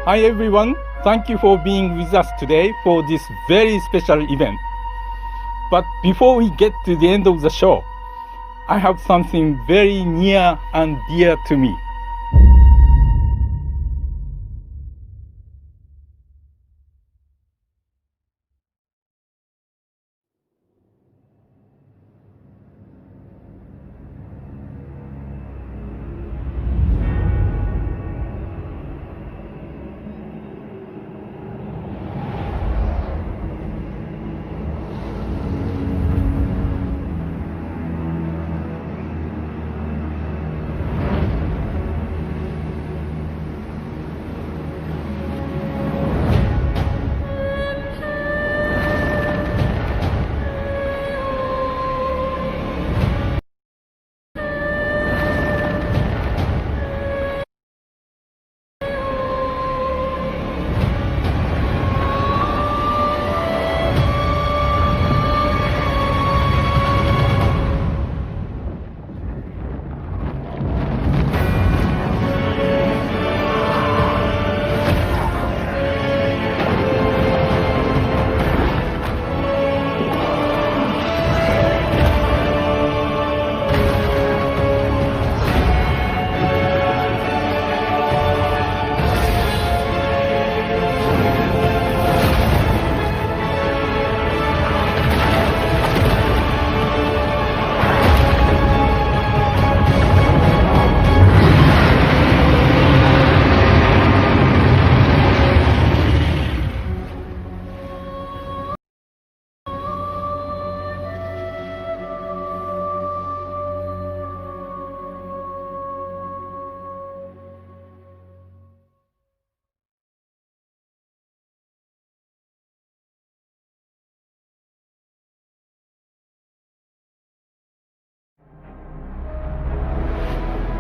Hi everyone, thank you for being with us today for this very special event. But before we get to the end of the show, I have something very near and dear to me.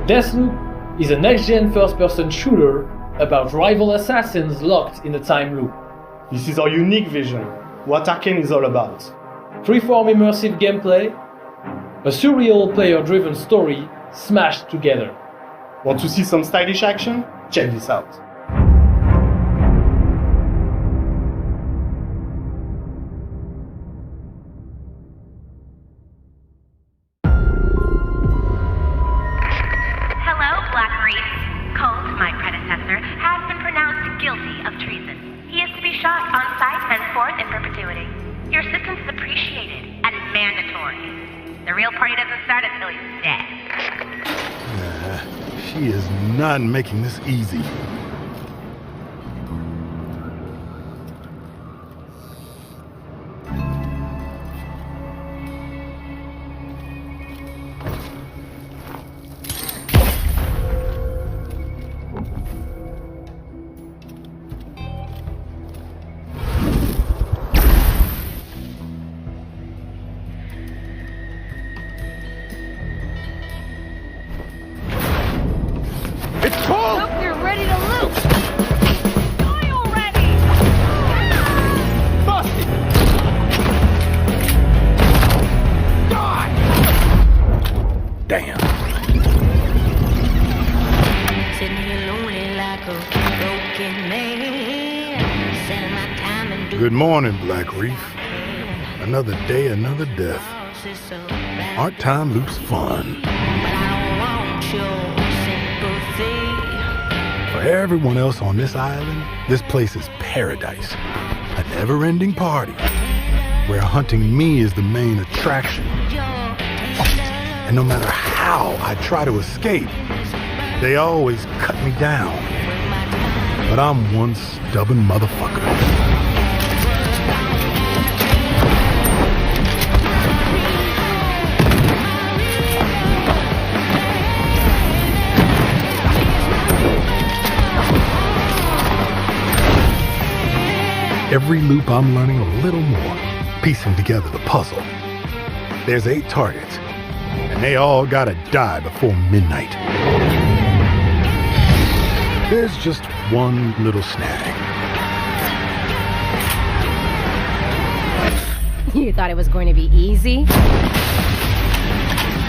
Deathloop is a next-gen first-person shooter about rival assassins locked in a time loop. This is our unique vision, what Arcane is all about. Freeform immersive gameplay, a surreal player-driven story smashed together. Want to see some stylish action? Check this out. She is not making this easy. Good morning, Black Reef. Another day, another death. Aren't time loops fun? For everyone else on this island, this place is paradise. A never-ending party where hunting me is the main attraction. And no matter how I try to escape, they always cut me down. But I'm one stubborn motherfucker. Every loop I'm learning a little more, piecing together the puzzle. There's 8 targets, and they all gotta die before midnight. There's just one little snag. You thought it was going to be easy?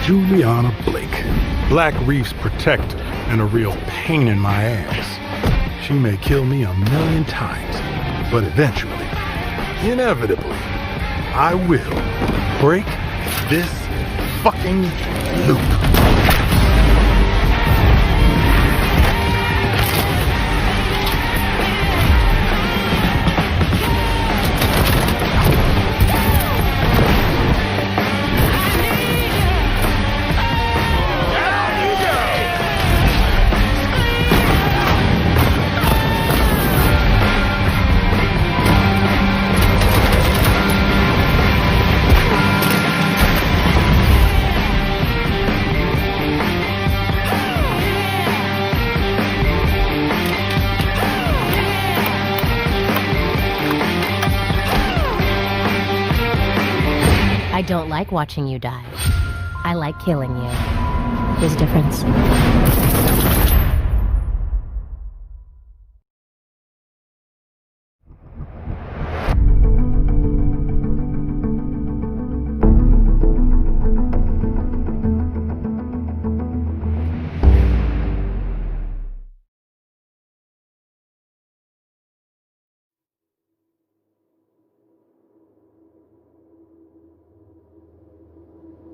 Juliana Blake, Black Reef's protector and a real pain in my ass. She may kill me 1,000,000 times, but eventually, inevitably, I will break this fucking loop. I don't like watching you die. I like killing you. There's a difference.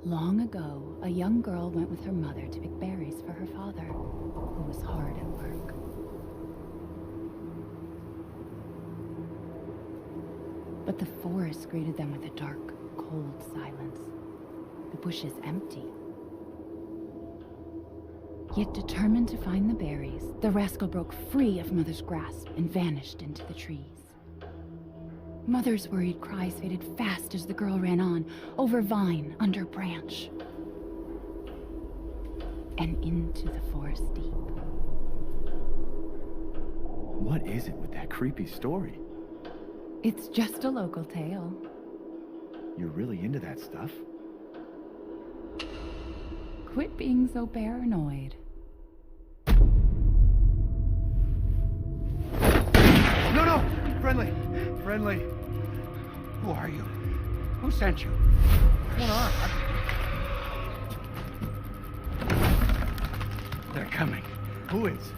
Long ago, a young girl went with her mother to pick berries for her father, who was hard at work. But the forest greeted them with a dark, cold silence. The bushes empty. Yet determined to find the berries, the rascal broke free of Mother's grasp and vanished into the trees. Mother's worried cries faded fast as the girl ran on, over vine, under branch, and into the forest deep. What is it with that creepy story? It's just a local tale. You're really into that stuff? Quit being so paranoid. No! Friendly! Friendly! Who are you? Who sent you? What's going on? They're coming. Who is?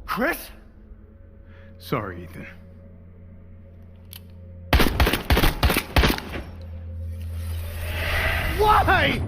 Chris? Sorry, Ethan. Why?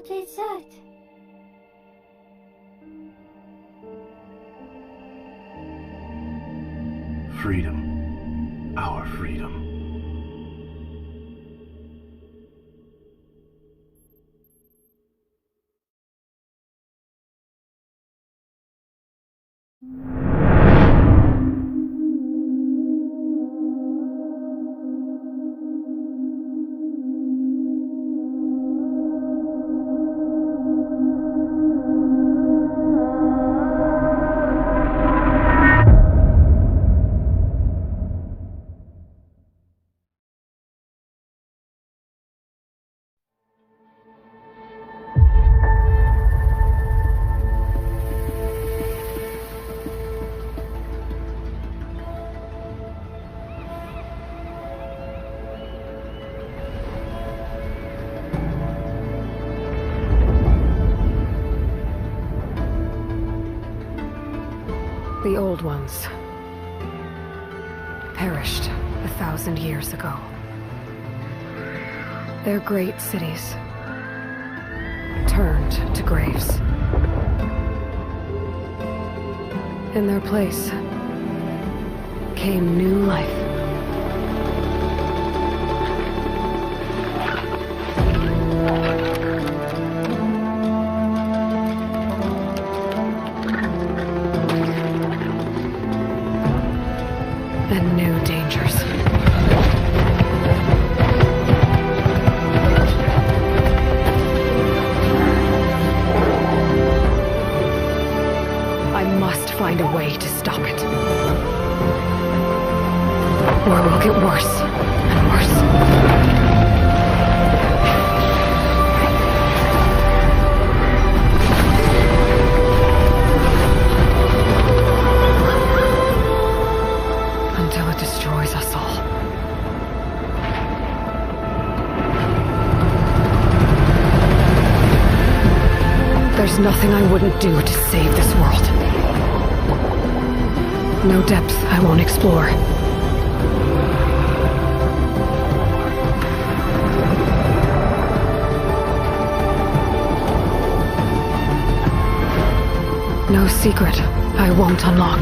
What is that? Freedom. Our freedom. The old ones perished 1,000 years ago. Their great cities turned to graves. In their place came new life. And new dangers. I must find a way to stop it. Or it will get worse and worse. Until it destroys us all. There's nothing I wouldn't do to save this world. No depths I won't explore. No secret I won't unlock.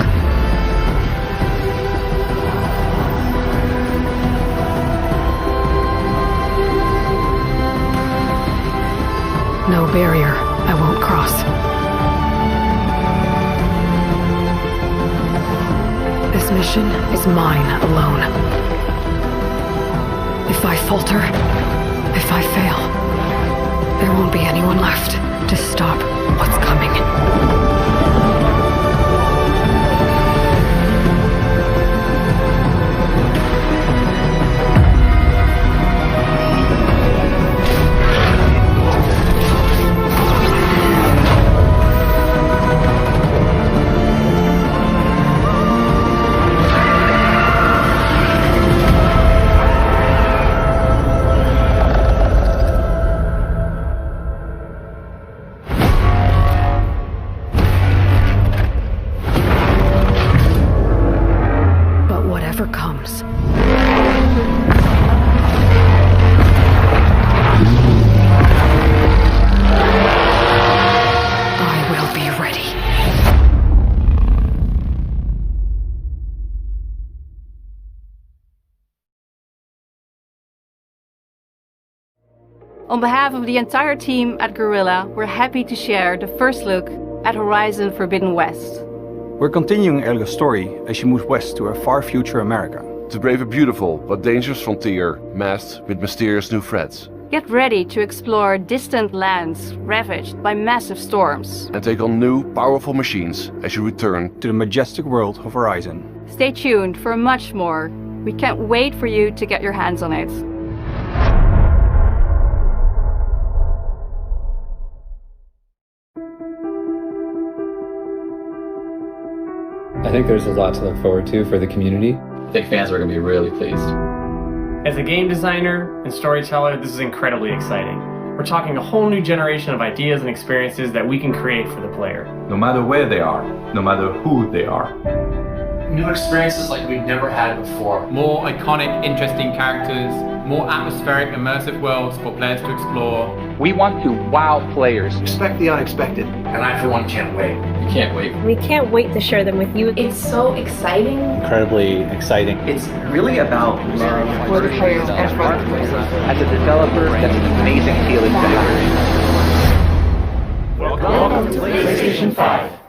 No barrier I won't cross. This mission is mine alone. If I falter, if I fail, there won't be anyone left to stop what's coming. Comes. I will be ready. On behalf of the entire team at Guerrilla, we're happy to share the first look at Horizon Forbidden West. We're continuing Elga's story as she moves west to a far future America. To brave a beautiful but dangerous frontier masked with mysterious new threats. Get ready to explore distant lands ravaged by massive storms. And take on new, powerful machines as you return to the majestic world of Horizon. Stay tuned for much more. We can't wait for you to get your hands on it. I think there's a lot to look forward to for the community. I think fans are going to be really pleased. As a game designer and storyteller, this is incredibly exciting. We're talking a whole new generation of ideas and experiences that we can create for the player. No matter where they are, no matter who they are. New experiences like we've never had before. More iconic, interesting characters, more atmospheric, immersive worlds for players to explore. We want to wow players. Expect the unexpected. And I, for one, can't wait. We can't wait. We can't wait to share them with you. It's so exciting. Incredibly exciting. It's really about love For the players and for the players. As a developer, that's an amazing feeling to have. Welcome to PlayStation 5.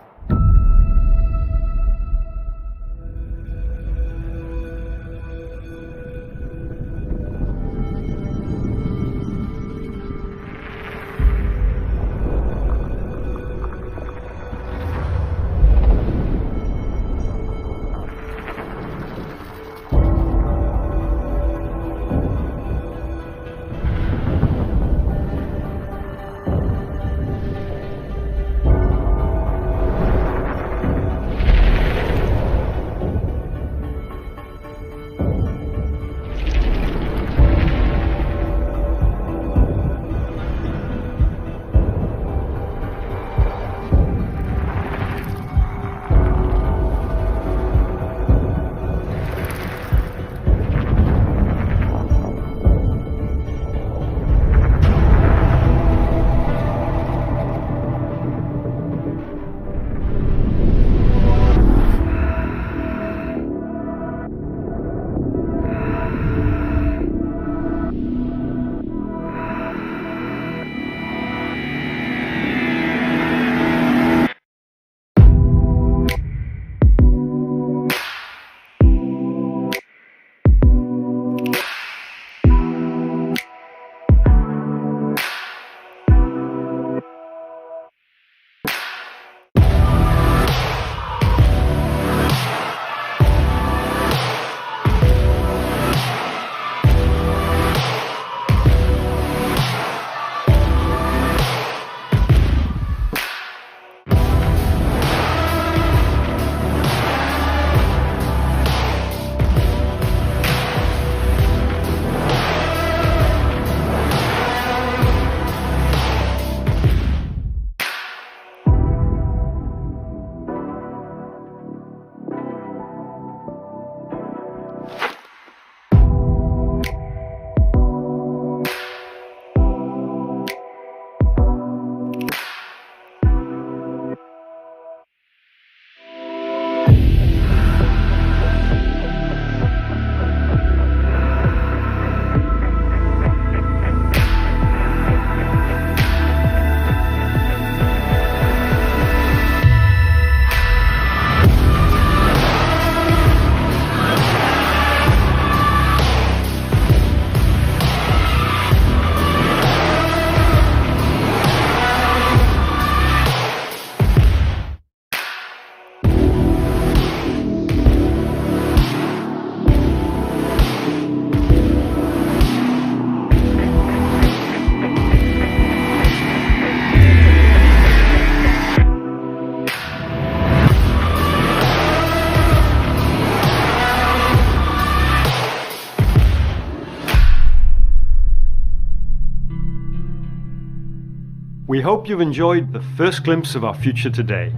We hope you've enjoyed the first glimpse of our future today.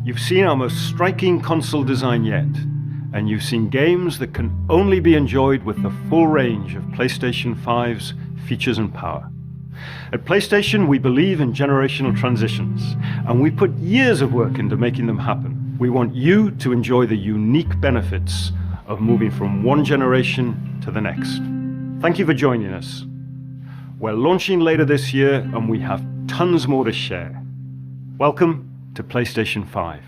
You've seen our most striking console design yet, and you've seen games that can only be enjoyed with the full range of PlayStation 5's features and power. At PlayStation, we believe in generational transitions, and we put years of work into making them happen. We want you to enjoy the unique benefits of moving from one generation to the next. Thank you for joining us. We're launching later this year, and we have tons more to share. Welcome to PlayStation 5.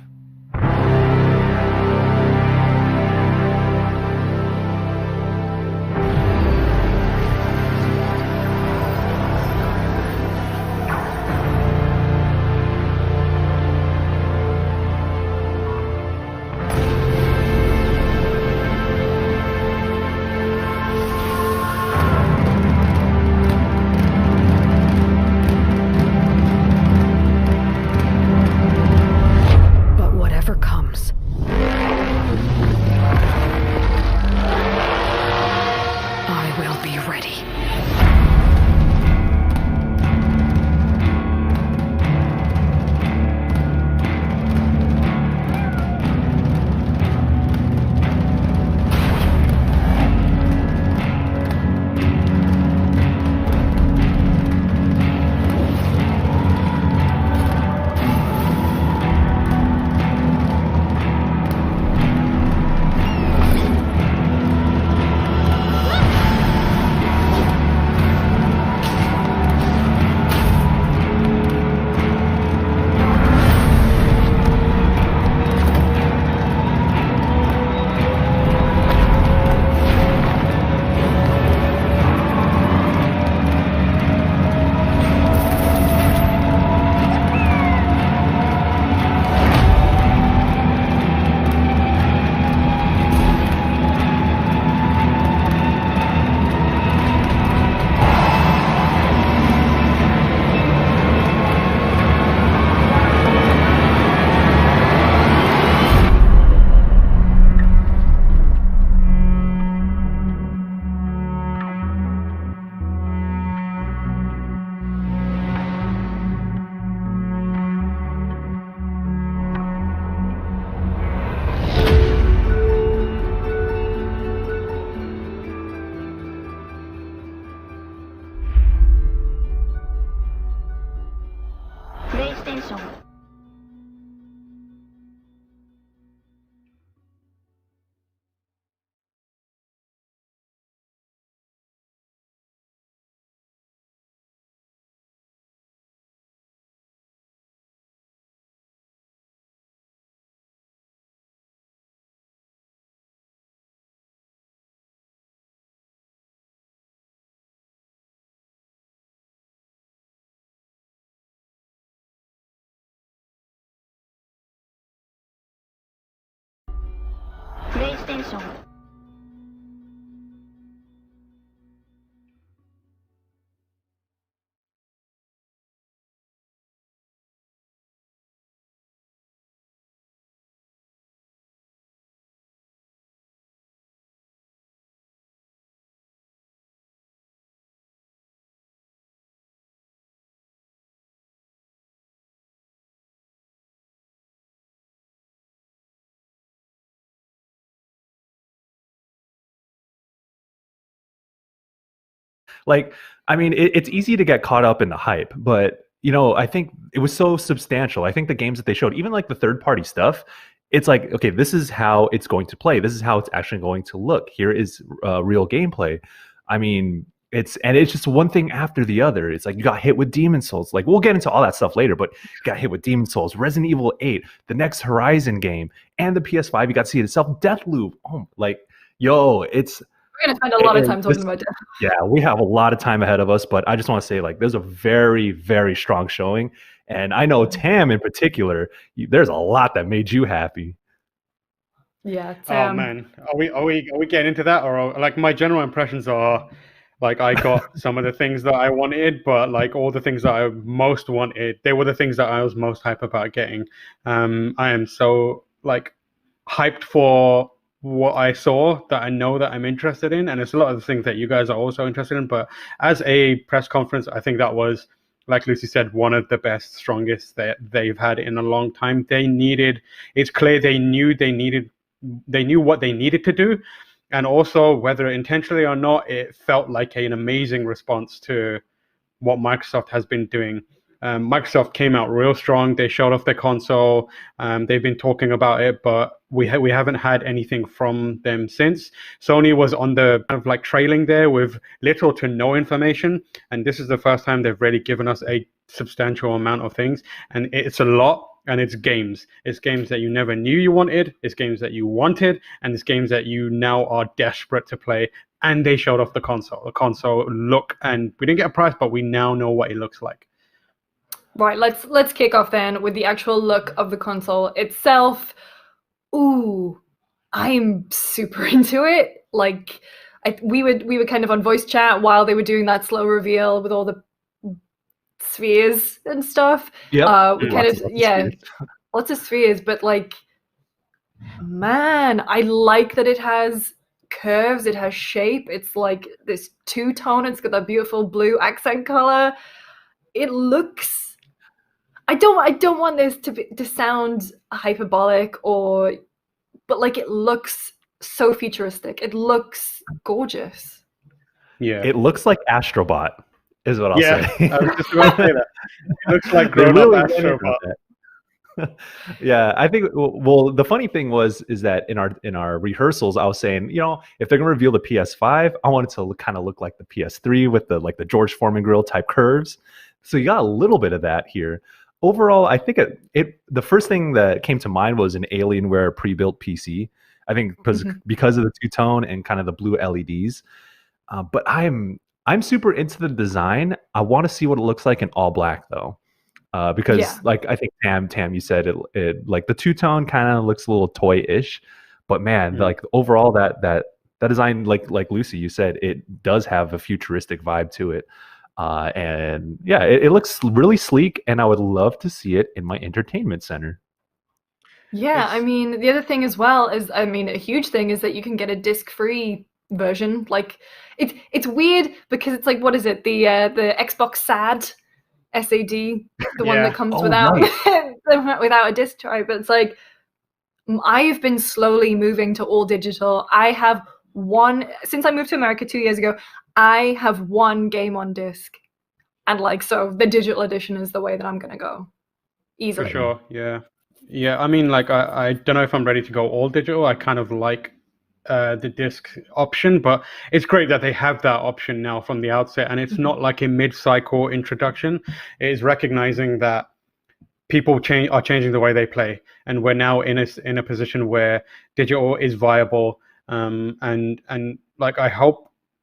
Like, I mean, it's easy to get caught up in the hype, but I think it was so substantial. I think the games that they showed, even like the third party stuff, it's like, okay, this is how it's going to play. This is how it's actually going to look. Here is real gameplay. I mean, it's just one thing after the other. It's like you got hit with Demon Souls. Like, we'll get into all that stuff later, but you got hit with Demon Souls, Resident Evil 8, the next Horizon game, and the PS5. You got to see it itself, Deathloop. Oh, like, yo, it's. We're going to spend a lot of time talking about Death. Yeah, we have a lot of time ahead of us, but I just want to say, like, there's a very, very strong showing. And I know Tam in particular, there's a lot that made you happy. Yeah, Tam. Oh man, are we getting into that, or like my general impressions are, like, I got some of the things that I wanted, but like all the things that I most wanted, they were the things that I was most hyped about getting. I am so like hyped for what I saw that I know that I'm interested in, and it's a lot of the things that you guys are also interested in. But as a press conference, I think that was, like Lucy said, one of the best, strongest that they've had in a long time. It's clear they knew what they needed to do, and also, whether intentionally or not, it felt like an amazing response to what Microsoft has been doing. Microsoft came out real strong. They showed off their console. They've been talking about it, but we haven't had anything from them since. Sony was on the kind of like trailing there with little to no information, and this is the first time they've really given us a substantial amount of things, and it's a lot. And it's games. It's games that you never knew you wanted. It's games that you wanted, and it's games that you now are desperate to play. And they showed off the console. The console look, and we didn't get a price, but we now know what it looks like. Right, let's kick off then with the actual look of the console itself. Ooh, I'm super into it. Like, we were kind of on voice chat while they were doing that slow reveal with all the spheres and stuff. Yeah, lots of spheres, but like, man, I like that it has curves, it has shape. It's like this two-tone. It's got that beautiful blue accent color. It looks. I don't want this to sound hyperbolic but like, it looks so futuristic. It looks gorgeous. Yeah, it looks like Astrobot. Is what I'll say. I was just about to say that. It looks like grown-up Astrobot. Yeah, I think. Well, the funny thing is that in our rehearsals, I was saying, if they're gonna reveal the PS5, I want it to kind of look like the PS3 with the George Foreman grill type curves. So you got a little bit of that here. Overall, I think the first thing that came to mind was an Alienware pre-built PC. I think because of the two-tone and kind of the blue LEDs. But I'm super into the design. I want to see what it looks like in all black though, because like I think Tam, you said it like the two-tone kind of looks a little toy-ish, but man, like overall that design, like Lucy, you said, it does have a futuristic vibe to it, and yeah, it looks really sleek, and I would love to see it in my entertainment center. Yeah, I mean, the other thing as well is, a huge thing is that you can get a disc-free version. Like, it's weird because it's like, what is it, the Xbox SAD, the one that comes without without a disc drive. But it's like, I've been slowly moving to all digital. I have since I moved to America 2 years ago, I have one game on disc, and like, so the digital edition is the way that I'm gonna go. easily. For sure, yeah. Yeah, I mean, like, I don't know if I'm ready to go all digital. I kind of like the disc option, but it's great that they have that option now from the outset, and it's not like a mid-cycle introduction. It is recognizing that people are changing the way they play, and we're now in a position where digital is viable. And like I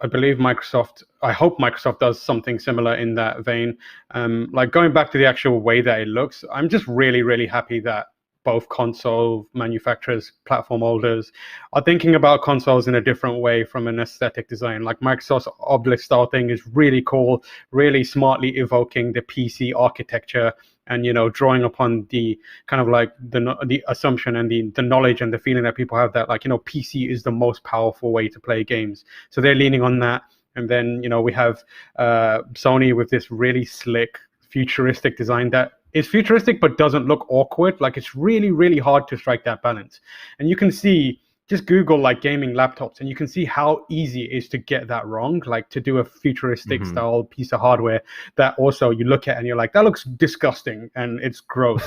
believe Microsoft. I hope Microsoft does something similar in that vein. Like going back to the actual way that it looks, I'm just really, really happy that both console manufacturers, platform holders, are thinking about consoles in a different way from an aesthetic design. Like Microsoft's Obelisk style thing is really cool, really smartly evoking the PC architecture, and drawing upon the kind of like the assumption and the knowledge and the feeling that people have that, like, PC is the most powerful way to play games. So they're leaning on that. And then we have Sony with this really slick futuristic design that is futuristic but doesn't look awkward. Like, it's really, really hard to strike that balance. And you can see, just Google like gaming laptops, and you can see how easy it is to get that wrong. Like, to do a futuristic style piece of hardware that also you look at and you're like, that looks disgusting and it's gross.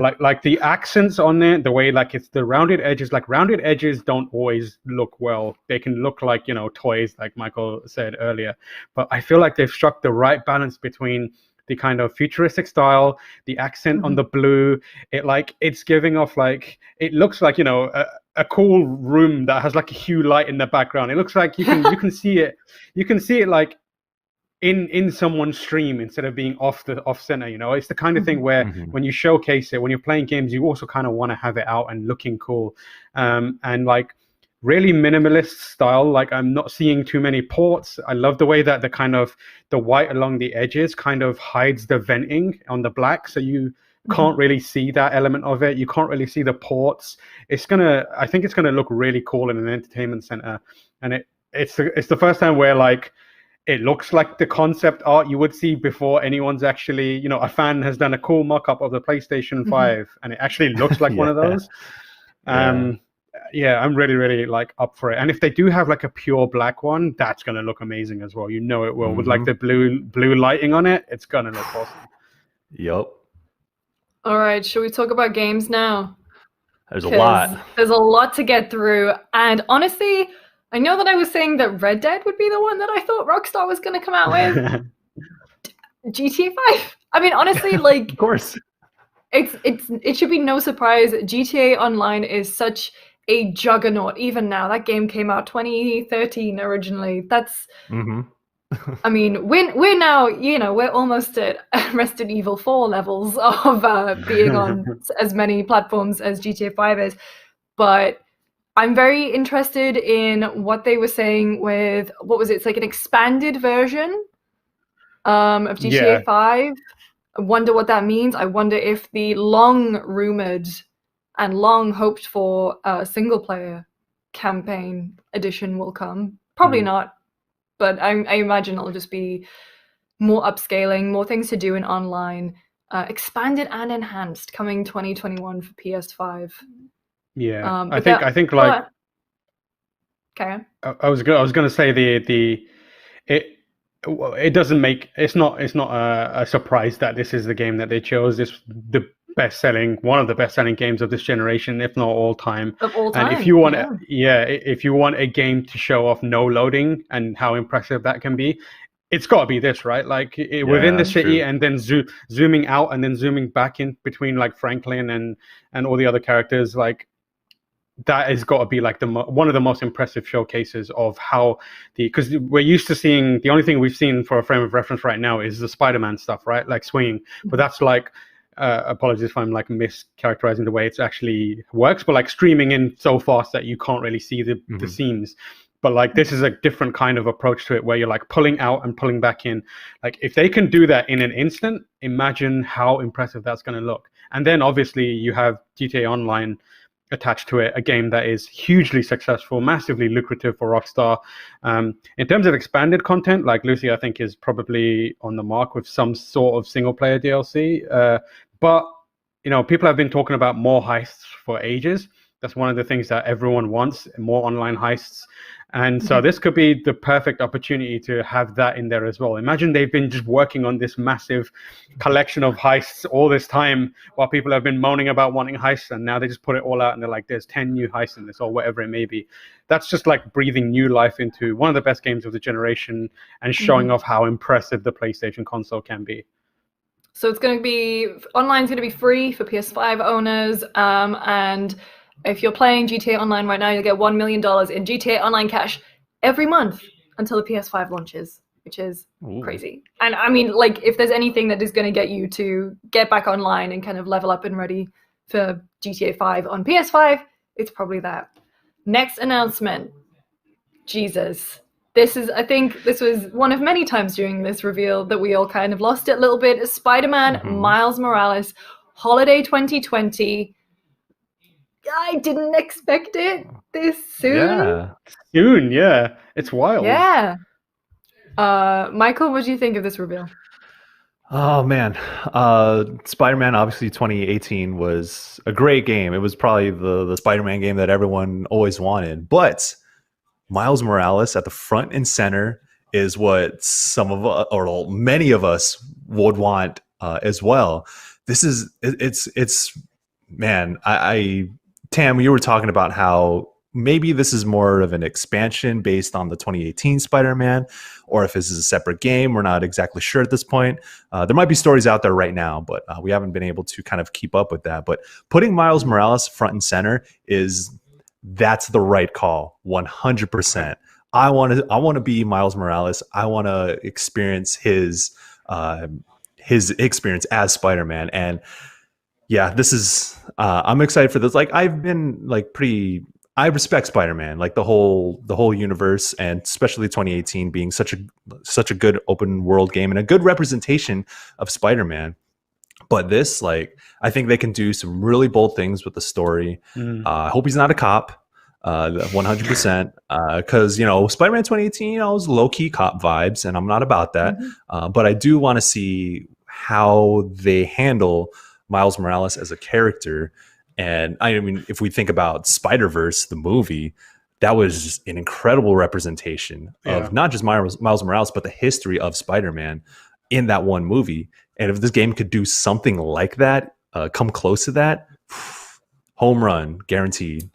like the accents on there, the way like it's the rounded edges. Like, rounded edges don't always look well. They can look like toys, like Michael said earlier. But I feel like they've struck the right balance between the kind of futuristic style, the accent on the blue. It's giving off like, it looks like a cool room that has like a hue light in the background. It looks like you can see it. You can see it like in someone's stream instead of being off center. It's the kind of thing where when you showcase it, when you're playing games, you also kind of want to have it out and looking cool. And like really minimalist style. Like, I'm not seeing too many ports. I love the way that the white along the edges kind of hides the venting on the black, so you can't really see that element of it. You can't really see the ports. I think it's gonna look really cool in an entertainment center, and it's the first time where like it looks like the concept art you would see before anyone's actually, a fan has done a cool mock-up of the PlayStation 5, and it actually looks like one of those. Yeah, I'm really, really like up for it. And if they do have like a pure black one, that's gonna look amazing as well. It will, with like the blue lighting on it. It's gonna look awesome. Yep. All right, shall we talk about games now? There's a lot. There's a lot to get through, and honestly, I know that I was saying that Red Dead would be the one that I thought Rockstar was going to come out with. GTA 5. I mean, honestly, like, of course, it should be no surprise. GTA Online is such a juggernaut. Even now, that game came out 2013 originally. That's. I mean, we're now, we're almost at Resident Evil 4 levels of being on as many platforms as GTA 5 is. But I'm very interested in what they were saying with, what was it? It's like an expanded version of GTA 5. I wonder what that means. I wonder if the long-rumored and long-hoped-for single-player campaign edition will come. Probably not. But I imagine it'll just be more upscaling, more things to do in online, expanded and enhanced, coming 2021 for PS5. Yeah, I think like. Okay. I was going to say it doesn't make it's not a surprise that this is the game that they chose. This one of the best-selling games of this generation, if not all time. Of all time. And if you want, if you want a game to show off no loading and how impressive that can be, it's got to be this, right? Like within the city, and then zooming out and then zooming back in between like Franklin and all the other characters. Like, that has got to be like one of the most impressive showcases of how because we're used to seeing, the only thing we've seen for a frame of reference right now is the Spider-Man stuff, right? Like swinging, but that's like. Apologies if I'm like mischaracterizing the way it actually works, but like streaming in so fast that you can't really see the seams. But like this is a different kind of approach to it, where you're like pulling out and pulling back in. Like, if they can do that in an instant, imagine how impressive that's going to look. And then obviously you have GTA Online attached to it, a game that is hugely successful, massively lucrative for Rockstar. In terms of expanded content, like Lucy, I think is probably on the mark with some sort of single player DLC. But people have been talking about more heists for ages. That's one of the things that everyone wants, more online heists. And so this could be the perfect opportunity to have that in there as well. Imagine they've been just working on this massive collection of heists all this time while people have been moaning about wanting heists, and now they just put it all out and they're like, there's 10 new heists in this or whatever it may be. That's just like breathing new life into one of the best games of the generation and showing off how impressive the PlayStation console can be. So it's going to be, online's going to be free for PS5 owners, and if you're playing GTA Online right now, you'll get $1 million in GTA Online cash every month until the PS5 launches, which is crazy. And I mean, like, if there's anything that is going to get you to get back online and kind of level up and ready for GTA 5 on PS5, it's probably that. Next announcement. Jesus. I think this was one of many times during this reveal that we all kind of lost it a little bit. Spider-Man Miles Morales, Holiday 2020. I didn't expect it this soon. Yeah. Soon, yeah. It's wild. Yeah. Michael, what do you think of this reveal? Oh man, Spider-Man obviously 2018 was a great game. It was probably the Spider-Man game that everyone always wanted. But Miles Morales at the front and center is what some of us, or many of us, would want as well. It's man. Tam, you were talking about how maybe this is more of an expansion based on the 2018 Spider-Man, or if this is a separate game. We're not exactly sure at this point. There might be stories out there right now, but we haven't been able to kind of keep up with that. But putting Miles Morales front and center that's the right call, 100%. I want to be Miles Morales. I want to experience his experience as Spider-Man. And yeah, this is I'm excited for this. Like, I've been like I respect Spider-Man, like the whole universe, and especially 2018 being such a good open world game and a good representation of Spider-Man. But this, like, I think they can do some really bold things with the story. I hope he's not a cop, 100%, because Spider-Man 2018, was low-key cop vibes, and I'm not about that. But I do want to see how they handle Miles Morales as a character. And I mean, if we think about Spider-Verse, the movie, that was an incredible representation of not just Miles Morales, but the history of Spider-Man in that one movie. And if this game could do something like that, come close to that, home run, guaranteed.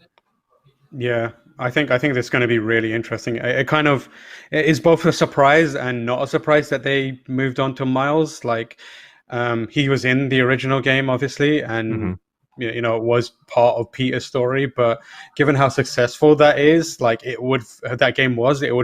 Yeah, I think this is going to be really interesting. It is both a surprise and not a surprise that they moved on to Miles. Like, he was in the original game, obviously, and it was part of Peter's story. But given how successful that is, like it would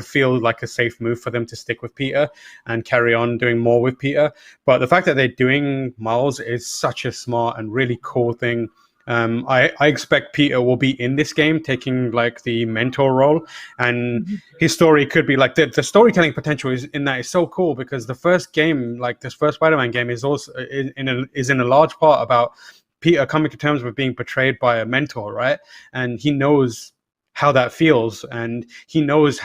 feel like a safe move for them to stick with Peter and carry on doing more with Peter. But the fact that they're doing Miles is such a smart and really cool thing. I expect Peter will be in this game taking like the mentor role, and his story could be like the storytelling potential is so cool, because the first game, like this first Spider-Man game, is also in a large part about Peter coming to terms with being betrayed by a mentor, right? And he knows how that feels, and he knows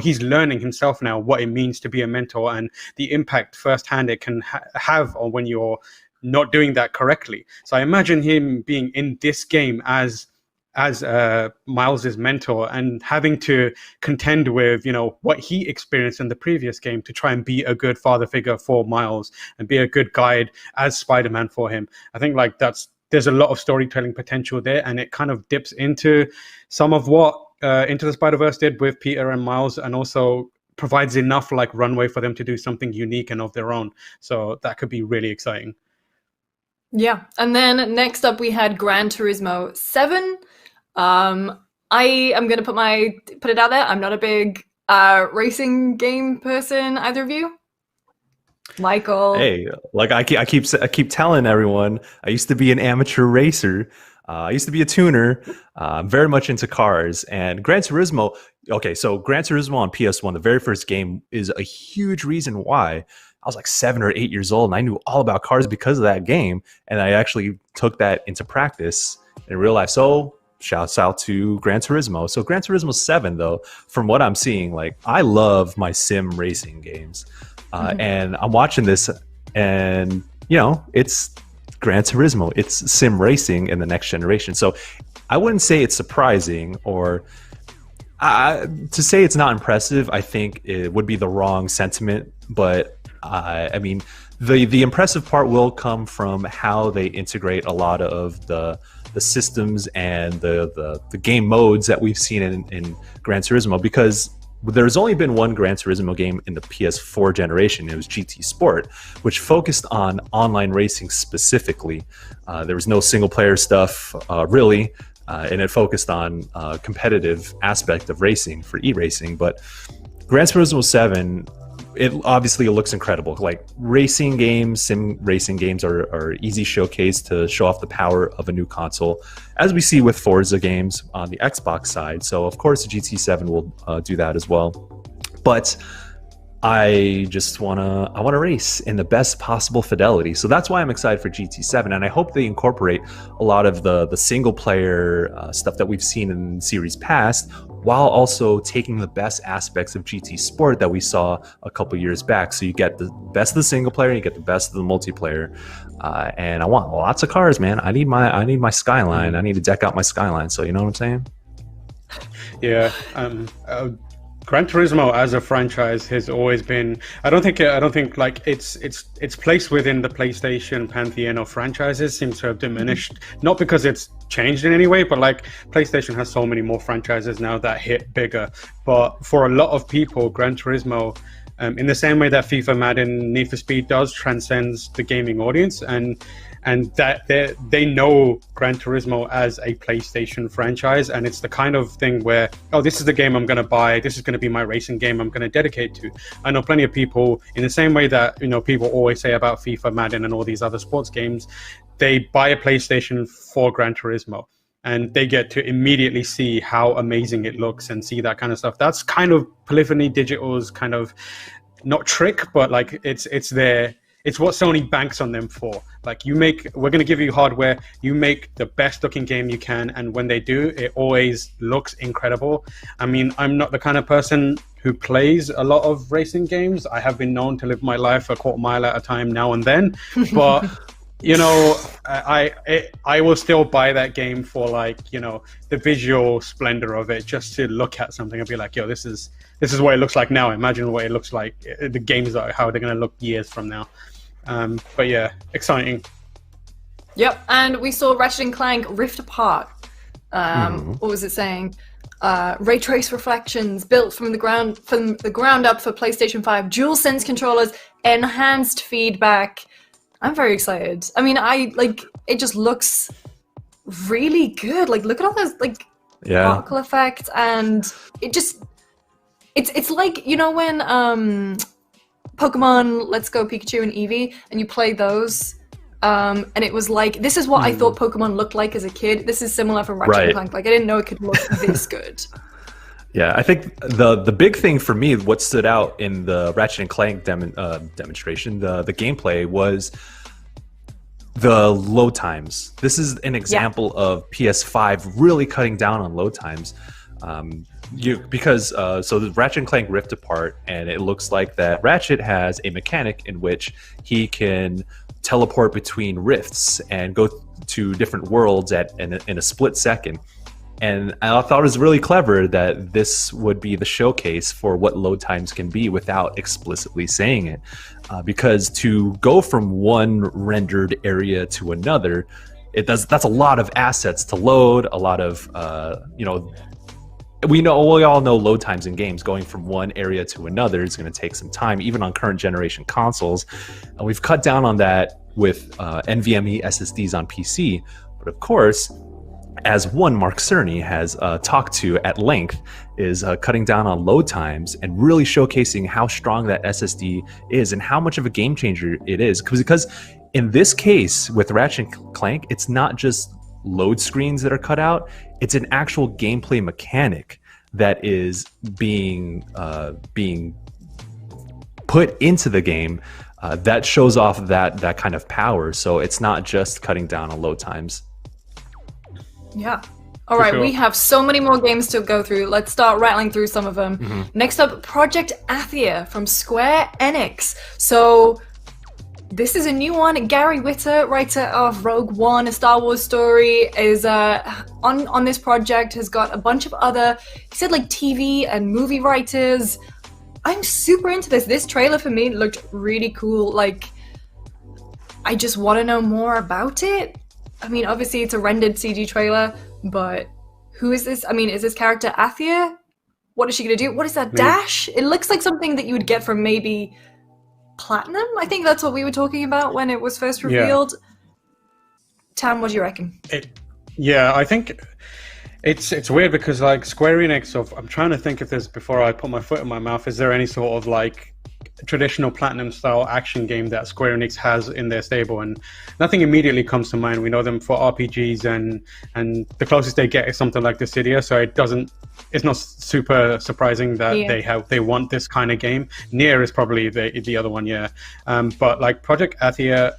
he's learning himself now what it means to be a mentor and the impact firsthand it can have on when you're not doing that correctly. So I imagine him being in this game as Miles's mentor and having to contend with what he experienced in the previous game to try and be a good father figure for Miles and be a good guide as Spider-Man for him. I think like there's a lot of storytelling potential there, and it kind of dips into some of what Into the Spider-Verse did with Peter and Miles, and also provides enough like runway for them to do something unique and of their own. So that could be really exciting. Yeah, and then next up we had Gran Turismo 7. I am going to put it out there. I'm not a big racing game person, either of you. Michael. Hey, like I keep telling everyone, I used to be an amateur racer. I used to be a tuner. I'm very much into cars. And Gran Turismo, so Gran Turismo on PS1, the very first game, is a huge reason why I was like 7 or 8 years old, and I knew all about cars because of that game. And I actually took that into practice in real life. So shouts out to Gran Turismo. So Gran Turismo 7, though, from what I'm seeing, like I love my sim racing games. And I'm watching this, and it's Gran Turismo. It's sim racing in the next generation. So I wouldn't say it's surprising, or To say it's not impressive, I think it would be the wrong sentiment. But I mean, the impressive part will come from how they integrate a lot of the systems and the game modes that we've seen in Gran Turismo, because there's only been one Gran Turismo game in the PS4 generation. It was GT Sport, which focused on online racing specifically. There was no single player stuff really, and it focused on competitive aspect of racing for e-racing. But Gran Turismo 7, it obviously looks incredible. Like racing games, sim racing games are easy showcase to show off the power of a new console, as we see with Forza games on the Xbox side. So of course the GT7 will do that as well. But I just wanna race in the best possible fidelity. So that's why I'm excited for GT7, and I hope they incorporate a lot of the single player stuff that we've seen in series past, while also taking the best aspects of GT Sport that we saw a couple years back. So you get the best of the single player, you get the best of the multiplayer, and I want lots of cars, man. I need my Skyline. I need to deck out my Skyline. So you know what I'm saying? Yeah. Gran Turismo as a franchise has always been. I don't think like its place within the PlayStation pantheon of franchises seems to have diminished. Not because it's changed in any way, but like PlayStation has so many more franchises now that hit bigger. But for a lot of people, Gran Turismo, in the same way that FIFA, Madden, Need for Speed does, transcends the gaming audience, and that they know Gran Turismo as a PlayStation franchise, and it's the kind of thing where, oh, this is the game I'm going to buy, this is going to be my racing game I'm going to dedicate to. I know plenty of people, in the same way that, you know, people always say about FIFA, Madden, and all these other sports games, they buy a PlayStation for Gran Turismo, and they get to immediately see how amazing it looks and see that kind of stuff. That's kind of Polyphony Digital's kind of, not trick, but like it's what Sony banks on them for. Like, we're going to give you hardware, you make the best looking game you can, and when they do, it always looks incredible. I mean, I'm not the kind of person who plays a lot of racing games. I have been known to live my life a quarter mile at a time now and then, but you know, I will still buy that game for, like, you know, the visual splendor of it, just to look at something and be like, yo, this is what it looks like now. Imagine what it looks like, the games are, how they're going to look years from now. But yeah, exciting. Yep, and we saw Ratchet & Clank Rift Apart. What was it saying? Ray trace reflections built from the ground up for PlayStation 5, DualSense controllers, enhanced feedback. I'm very excited. I mean, it just looks really good. Like, look at all those particle effects, and it's like, you know, when Pokemon Let's Go Pikachu and Eevee, and you play those, and it was like, this is what I thought Pokemon looked like as a kid. This is similar for Ratchet & Clank. Like, I didn't know it could look this good. Yeah, I think the big thing for me, what stood out in the Ratchet & Clank demonstration, the gameplay, was the load times. This is an example of PS5 really cutting down on load times. So the Ratchet & Clank Rift Apart, and it looks like that Ratchet has a mechanic in which he can teleport between rifts and go to different worlds in a split second. And I thought it was really clever that this would be the showcase for what load times can be without explicitly saying it. Because to go from one rendered area to another, that's a lot of assets to load, a lot of, we all know load times in games. Going from one area to another is going to take some time, even on current generation consoles. And we've cut down on that with NVMe SSDs on PC. But of course, as one Mark Cerny has talked to at length, is cutting down on load times and really showcasing how strong that SSD is and how much of a game changer it is. Because in this case, with Ratchet & Clank, it's not just load screens that are cut out, it's an actual gameplay mechanic that is being put into the game that shows off that kind of power. So it's not just cutting down on load times. Yeah. All right, we have so many more games to go through. Let's start rattling through some of them. Next up, Project Athia from Square Enix. So this is a new one. Gary Whitta, writer of Rogue One, a Star Wars story, is on this project, has got a bunch of other, he said like TV and movie writers. I'm super into this. This trailer for me looked really cool. Like, I just want to know more about it. I mean, obviously it's a rendered CG trailer, but who is this? I mean, is this character Athia? What is she going to do? What is that dash? It looks like something that you would get from maybe Platinum. I think that's what we were talking about when it was first revealed. Tam, what do you reckon? I think it's weird because like Square Enix, I'm trying to think if there's, before I put my foot in my mouth, is there any sort of like traditional Platinum style action game that Square Enix has in their stable? And nothing immediately comes to mind. We know them for RPGs, and the closest they get is something like Dissidia, so it's not super surprising that they want this kind of game. Nier is probably the other one, but like Project Athia,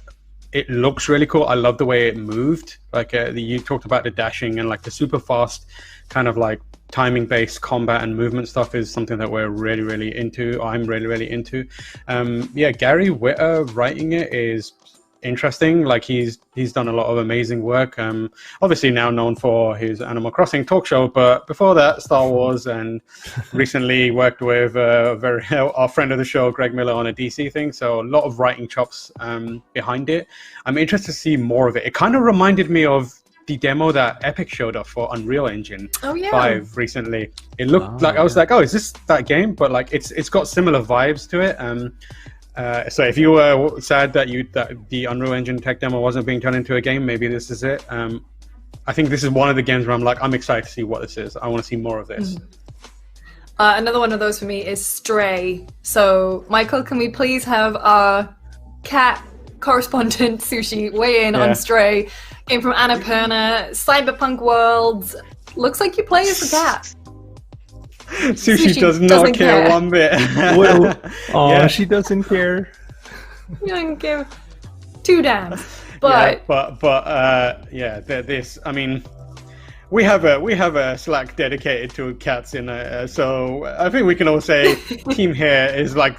it looks really cool. I love the way it moved. Like you talked about the dashing and like the super fast kind of like timing based combat and movement stuff is something that we're really, really into. I'm really, really into. Gary Whitta writing it is interesting. Like he's done a lot of amazing work. Obviously now known for his Animal Crossing talk show, but before that, Star Wars, and recently worked with our friend of the show, Greg Miller, on a DC thing. So a lot of writing chops behind it. I'm interested to see more of it. It kind of reminded me of the demo that Epic showed up for Unreal Engine 5 recently. It looked I was like, oh, is this that game? But like it's got similar vibes to it. So if you were sad that the Unreal Engine tech demo wasn't being turned into a game, maybe this is it. I think this is one of the games where I'm excited to see what this is. I want to see more of this. Another one of those for me is Stray. So Michael, can we please have our cat correspondent Sushi weigh in on Stray? Game from Annapurna, cyberpunk world. Looks like you play as a cat. Sushi does not care one bit. She doesn't care. You don't give two damns. But this. I mean, we have a Slack dedicated to cats so I think we can all say team here is like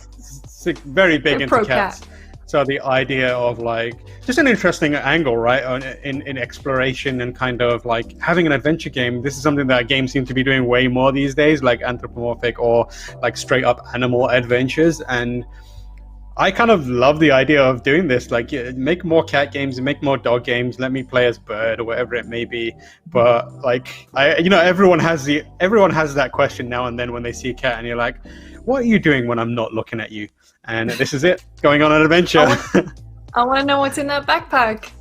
very big into cats. Cat. So the idea of like just an interesting angle, right, in exploration and kind of like having an adventure game. This is something that games seem to be doing way more these days, like anthropomorphic or like straight up animal adventures. And I kind of love the idea of doing this. Like, make more cat games, make more dog games. Let me play as Bird or whatever it may be. But like, everyone has that question now and then when they see a cat, and you're like, what are you doing when I'm not looking at you? And this is it, going on an adventure. I want to know what's in that backpack.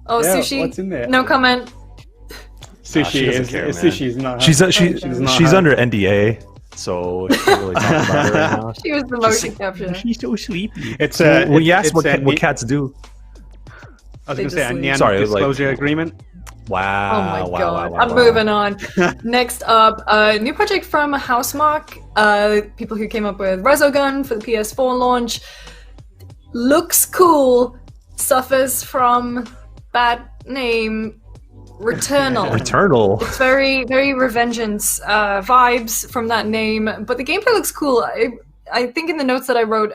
Oh, Sushi. What's in there? No comment. Sushi's not. She's under NDA, so she can't really talk about it right now. She was the motion capture. She's so sleepy. It's when you ask what cats do. I was going to say a non-disclosure agreement. Wow. Oh my god. I'm moving on. Next up, a new project from Housemarque, people who came up with Resogun for the PS4 launch. Looks cool, suffers from bad name, Returnal. It's very, very Revengeance vibes from that name, but the gameplay looks cool. I think in the notes that I wrote,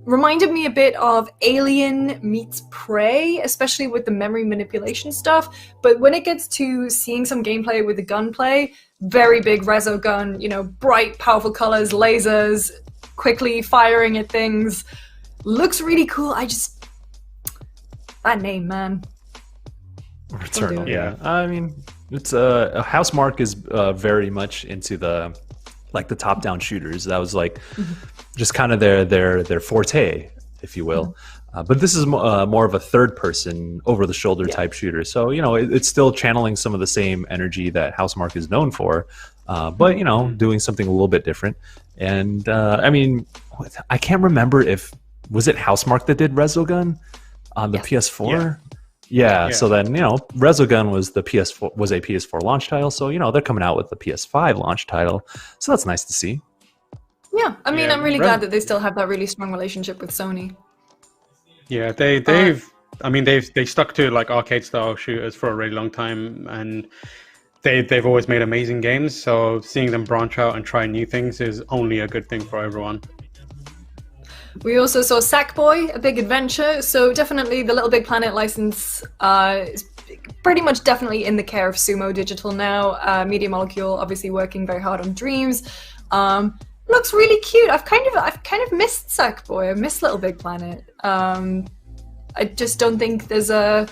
reminded me a bit of Alien meets Prey, especially with the memory manipulation stuff. But when it gets to seeing some gameplay with the gunplay, very big Resogun, bright, powerful colors, lasers, quickly firing at things. Looks really cool. That name, man. Returnal, yeah. I mean, it's Housemarque is very much into the top-down shooters. That was just kind of their forte, if you will. But this is more of a third-person, over-the-shoulder type shooter. So it's still channeling some of the same energy that Housemarque is known for, but doing something a little bit different. And I mean, I can't remember was it Housemarque that did Resogun on the PS4? Yeah. So then Resogun was a PS4 launch title. So they're coming out with the PS5 launch title. So that's nice to see. Yeah, I mean, I'm really glad that they still have that really strong relationship with Sony. Yeah, they stuck to like arcade style shooters for a really long time, and they've always made amazing games. So seeing them branch out and try new things is only a good thing for everyone. We also saw Sackboy: A Big Adventure. So definitely the Little Big Planet license is pretty much definitely in the care of Sumo Digital now. Media Molecule obviously working very hard on Dreams. Looks really cute. I've kind of missed Sackboy. I miss Little Big Planet. I just don't think there's a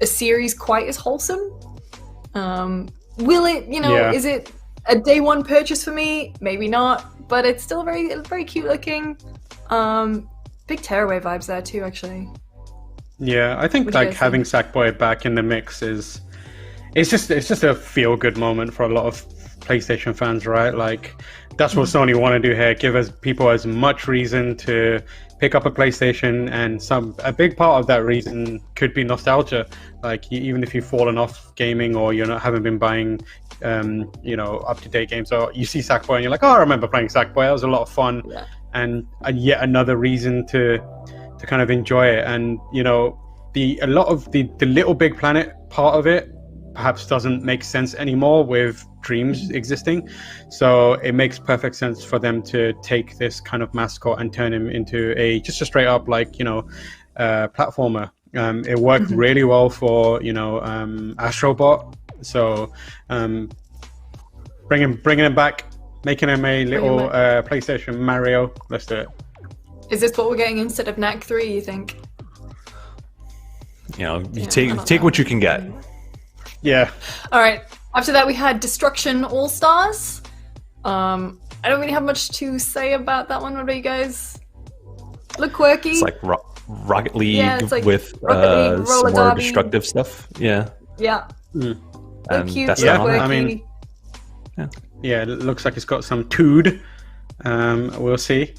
series quite as wholesome. Will it? Is it a day one purchase for me? Maybe not, but it's still very cute looking. Big Tearaway vibes there too, actually. Yeah, I think like having Sackboy back in the mix it's just a feel good moment for a lot of PlayStation fans, right? Like that's what Sony want to do here: give people as much reason to pick up a PlayStation, and a big part of that reason could be nostalgia. Like even if you've fallen off gaming or haven't been buying up to date games, or you see Sackboy and you're like, oh, I remember playing Sackboy, that was a lot of fun. Yeah. And yet another reason to kind of enjoy it. And a lot of the Little Big Planet part of it perhaps doesn't make sense anymore with Dreams existing, so it makes perfect sense for them to take this kind of mascot and turn him into just a straight up platformer. It worked really well for Astrobot, so bringing him back, making him a little PlayStation Mario. Let's do it. Is this what we're getting instead of Knack 3, you think? You take what you can get. Yeah. All right. After that, we had Destruction All Stars. I don't really have much to say about that one. What about you guys? Look quirky. It's like Rocket League with Rocket League, some more derby. Destructive stuff. Yeah. Yeah. And Look cute. that's Look quirky. I mean, it looks like it's got some tood. We'll see.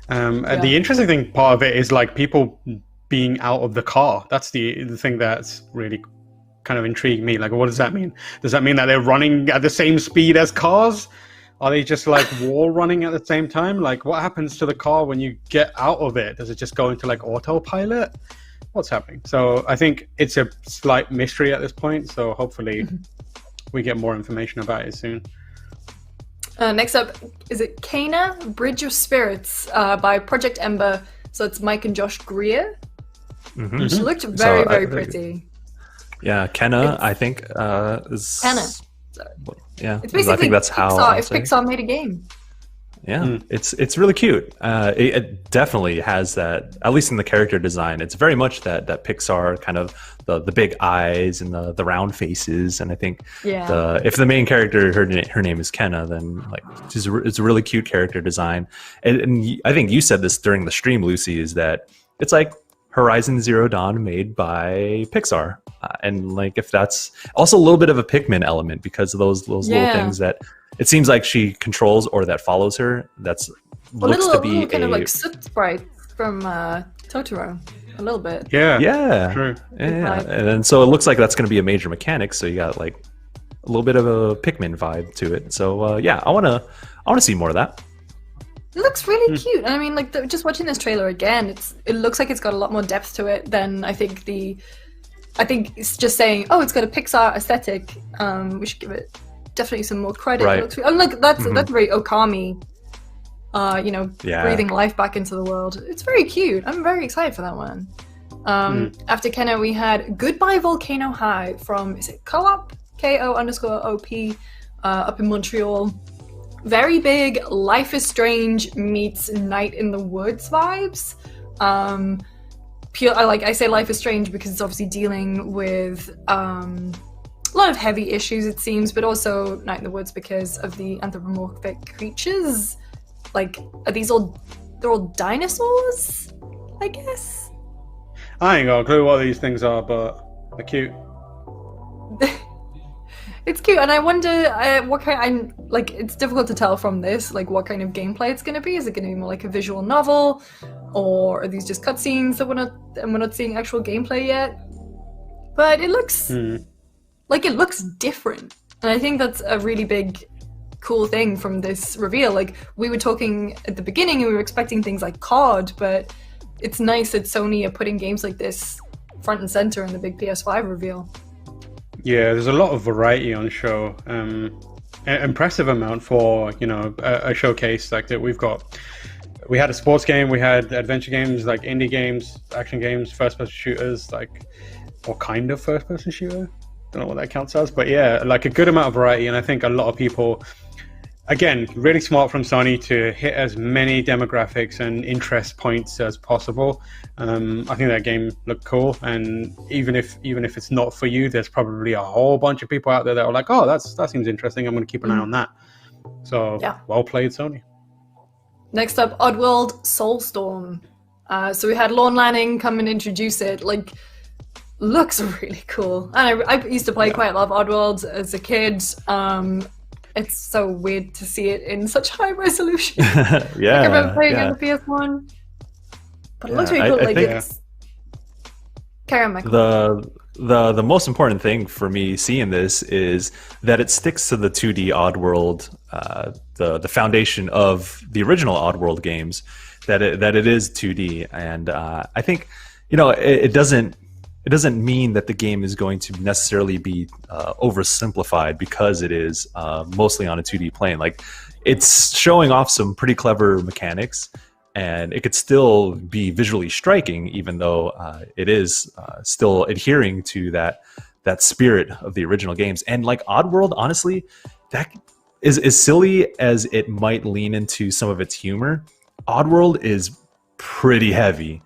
And the interesting part of it is like people being out of the car. That's the thing that's really kind of intrigued me. Like, what does that mean? Does that mean that they're running at the same speed as cars? Are they just like wall running at the same time? Like, what happens to the car when you get out of it? Does it just go into like autopilot? What's happening? So I think it's a slight mystery at this point. So hopefully we get more information about it soon. Next up, is it Kana? Bridge of Spirits by Project Ember. So it's Mike and Josh Greer. Which looked very pretty. Yeah, Kenna, I think, is... Kenna. Yeah, It's basically I think that's Pixar, if Pixar made a game. Yeah, it's really cute. It definitely has that, at least in the character design, it's very much that Pixar kind of the big eyes and the round faces. And I think if the main character, her name is Kenna, then like it's a really cute character design. And I think you said this during the stream, Lucy, is that it's like Horizon Zero Dawn made by Pixar. And like if that's also a little bit of a Pikmin element because of those little things that it seems like she controls or that follows her. That's looks to be little kind of like soot sprite from Totoro, a little bit. Yeah. True. Yeah. And then, so it looks like that's going to be a major mechanic. So you got like a little bit of a Pikmin vibe to it. So I want to see more of that. It looks really cute. And I mean, like just watching this trailer again, it looks like it's got a lot more depth to it than I think it's just saying, oh, it's got a Pixar aesthetic. We should give it definitely some more credit. Right. It looks, oh, look, that's very Okami. Breathing life back into the world. It's very cute. I'm very excited for that one. After Kenna, we had Goodbye Volcano High from, is it Co-op? KO_OP up in Montreal. Very big Life is Strange meets Night in the Woods vibes. I say Life is Strange because it's obviously dealing with a lot of heavy issues, it seems, but also Night in the Woods because of the anthropomorphic creatures. Like, they're all dinosaurs, I guess? I ain't got a clue what these things are, but they're cute. It's cute, and I wonder what kind. It's difficult to tell from this, like what kind of gameplay it's going to be. Is it going to be more like a visual novel, or are these just cutscenes that we're not seeing actual gameplay yet? But it looks like it looks different, and I think that's a really big, cool thing from this reveal. Like we were talking at the beginning, and we were expecting things like COD, but it's nice that Sony are putting games like this front and center in the big PS5 reveal. Yeah, there's a lot of variety on show. An impressive amount for a showcase like that. We've got we had a sports game, we had adventure games, like indie games, action games, first-person shooters, like, or kind of first-person shooter. Don't know what that counts as, but yeah, like a good amount of variety. And I think a lot of people, again, really smart from Sony to hit as many demographics and interest points as possible. I think that game looked cool, and even if it's not for you, there's probably a whole bunch of people out there that are like, oh, that seems interesting, I'm going to keep an eye on that. So well played, Sony. Next up, Oddworld Soulstorm. So we had Lorne Lanning come and introduce it. Like, looks really cool. And I used to play quite a lot of Oddworld as a kid. It's so weird to see it in such high resolution. Yeah, like I remember playing on the PS1. But it looks really cool. Like, it's... Carry on, Michael. The most important thing for me seeing this is that it sticks to the 2D Oddworld, the foundation of the original Oddworld games, that it is 2D, and I think, you know, it doesn't mean that the game is going to necessarily be oversimplified because it is mostly on a 2D plane. Like, it's showing off some pretty clever mechanics, and it could still be visually striking, even though it is still adhering to that spirit of the original games. And like Oddworld, honestly, that is as silly as it might lean into some of its humor. Oddworld is pretty heavy,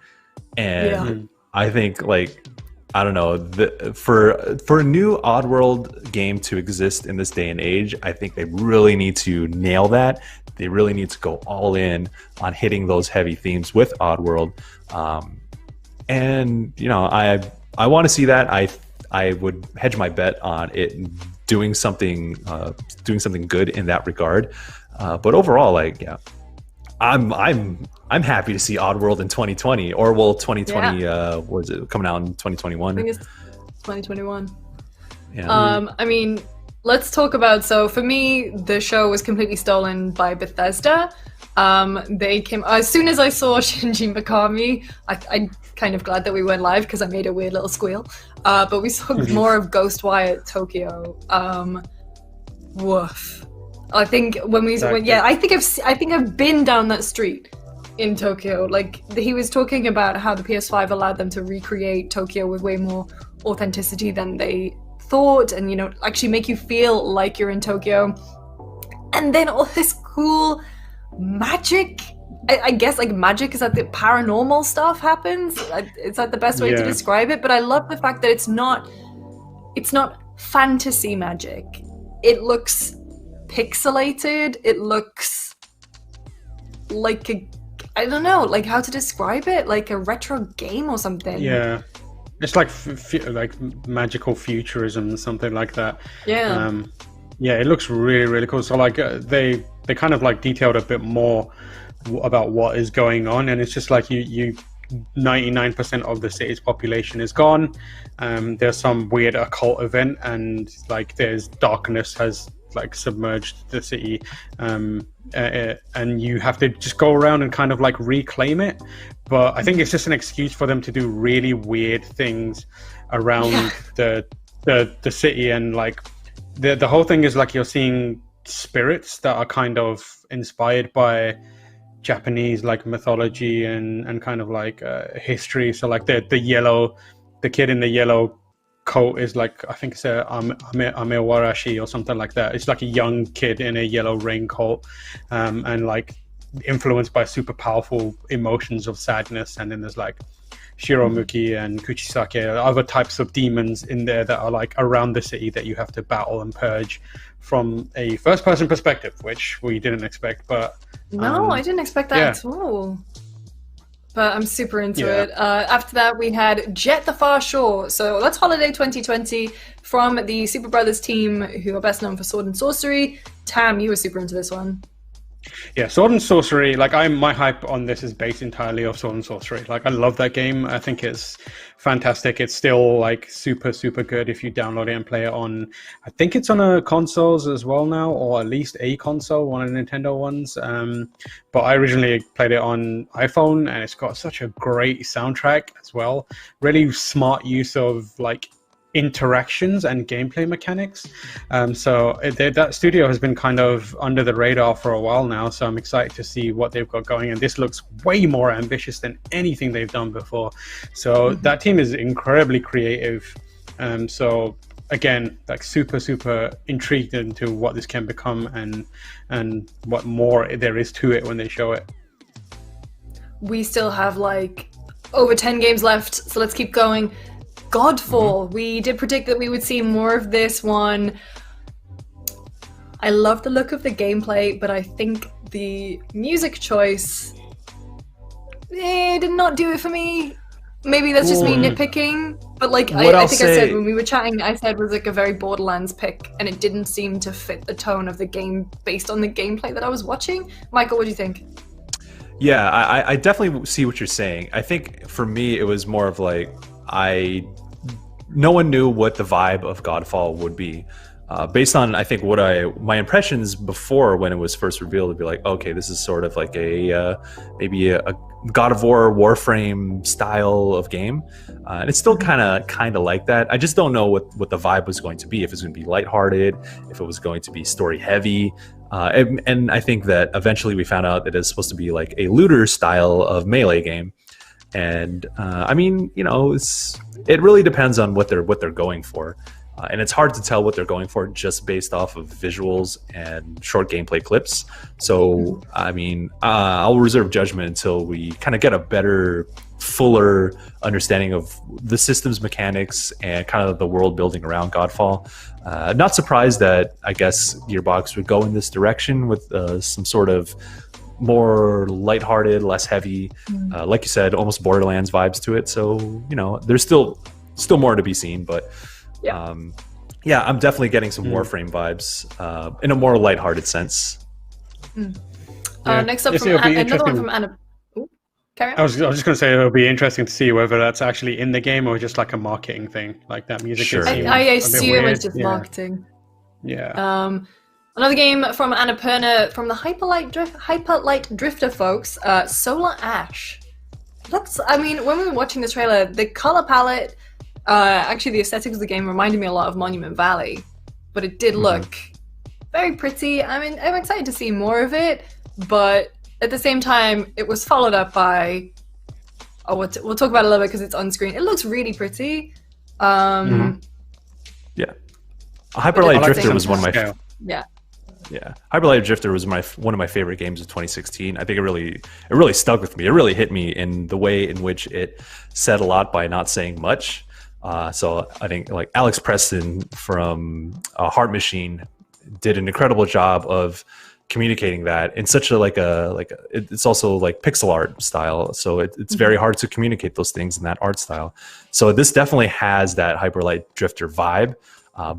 and I think, like, I don't know, for a new Oddworld game to exist in this day and age, I think they really need to nail that. They really need to go all in on hitting those heavy themes with Oddworld. And, you know, I want to see that. I would hedge my bet on it doing something good in that regard. But overall, like, yeah, I'm happy to see Oddworld in 2020, or will 2020 was it coming out in 2021? I think it's 2021. Yeah. I mean, let's talk about, so for me, the show was completely stolen by Bethesda. They came, as soon as I saw Shinji Mikami, I'm kind of glad that we went live because I made a weird little squeal. But we saw more of Ghostwire Tokyo. Woof. I think I think I've been down that street in Tokyo. Like, he was talking about how the PS5 allowed them to recreate Tokyo with way more authenticity than they thought, and, you know, actually make you feel like you're in Tokyo. And then all this cool magic, I guess, like, magic, is that the paranormal stuff happens? Is that the best way to describe it? But I love the fact that it's not fantasy magic. It looks pixelated. It looks like I don't know, like, how to describe it, like a retro game or something. Yeah, it's like like magical futurism, something like that. Yeah. Yeah, it looks really, really cool. So like they kind of like detailed a bit more about what is going on, and it's just like you 99% of the city's population is gone. There's some weird occult event, and like there's darkness has like submerged the city, and you have to just go around and kind of like reclaim it. But I think it's just an excuse for them to do really weird things around the city, and like the whole thing is like you're seeing spirits that are kind of inspired by Japanese like mythology and kind of like history. So like the kid in the yellow coat is like, I think it's a Amewarashi or something like that. It's like a young kid in a yellow raincoat, and like influenced by super powerful emotions of sadness. And then there's like Shiromuki and Kuchisake, other types of demons in there that are like around the city that you have to battle and purge from a first-person perspective, which we didn't expect. But no, I didn't expect that at all. But I'm super into it. After that, we had Jet the Far Shore. So that's Holiday 2020 from the Super Brothers team, who are best known for Sword and Sorcery. Tam, you were super into this one. Yeah, Sword and Sorcery, like my hype on this is based entirely off Sword and Sorcery. Like, I love that game. I think it's fantastic. It's still like super, super good if you download it and play it on, I think it's on consoles as well now, or at least a console, one of the Nintendo ones. But I originally played it on iPhone, and it's got such a great soundtrack as well. Really smart use of like interactions and gameplay mechanics. So that studio has been kind of under the radar for a while now, so I'm excited to see what they've got going, and this looks way more ambitious than anything they've done before. So that team is incredibly creative. So again, like super intrigued into what this can become and what more there is to it when they show it. We still have like over 10 games left, so let's keep going. Godfall. We did predict that we would see more of this one. I love the look of the gameplay, but I think the music choice did not do it for me. Maybe that's just me nitpicking, but like I think I said when we were chatting, I said it was like a very Borderlands pick, and it didn't seem to fit the tone of the game based on the gameplay that I was watching. Michael, what do you think? Yeah, I definitely see what you're saying. I think for me, it was more of like no one knew what the vibe of Godfall would be. Based on, I think, my impressions before when it was first revealed, would be like, okay, this is sort of like maybe a God of War Warframe style of game, and it's still kind of like that. I just don't know what the vibe was going to be. If it's going to be lighthearted, if it was going to be story heavy, and I think that eventually we found out that it's supposed to be like a looter style of melee game. And I mean, it really depends on what they're going for. And it's hard to tell what they're going for just based off of visuals and short gameplay clips. So, I mean, I'll reserve judgment until we kind of get a better, fuller understanding of the system's mechanics and kind of the world building around Godfall. Not surprised that, I guess, Gearbox would go in this direction with some sort of more lighthearted, less heavy, like you said, almost Borderlands vibes to it. So, there's still more to be seen, but yeah, I'm definitely getting some Warframe vibes in a more lighthearted sense. Next up, another one from Anna. Ooh, carry on. I was just going to say it'll be interesting to see whether that's actually in the game or just like a marketing thing, like that music. Sure. I assume it's just marketing. Yeah. Another game from Annapurna from the Hyperlight Drifter folks, Solar Ash. I mean, when we were watching the trailer, the color palette. Actually, the aesthetics of the game reminded me a lot of Monument Valley, but it did look very pretty. I mean, I'm excited to see more of it, but at the same time, it was followed up by... we'll talk about it a little bit because it's on screen. It looks really pretty. Yeah. Hyperlight Drifter was one of my... Yeah, Hyperlight Drifter was one of my favorite games of 2016. I think it really stuck with me. It really hit me in the way in which it said a lot by not saying much. So I think like Alex Preston from Heart Machine did an incredible job of communicating that in such it's also like pixel art style. So it's very hard to communicate those things in that art style. So this definitely has that Hyperlight Drifter vibe.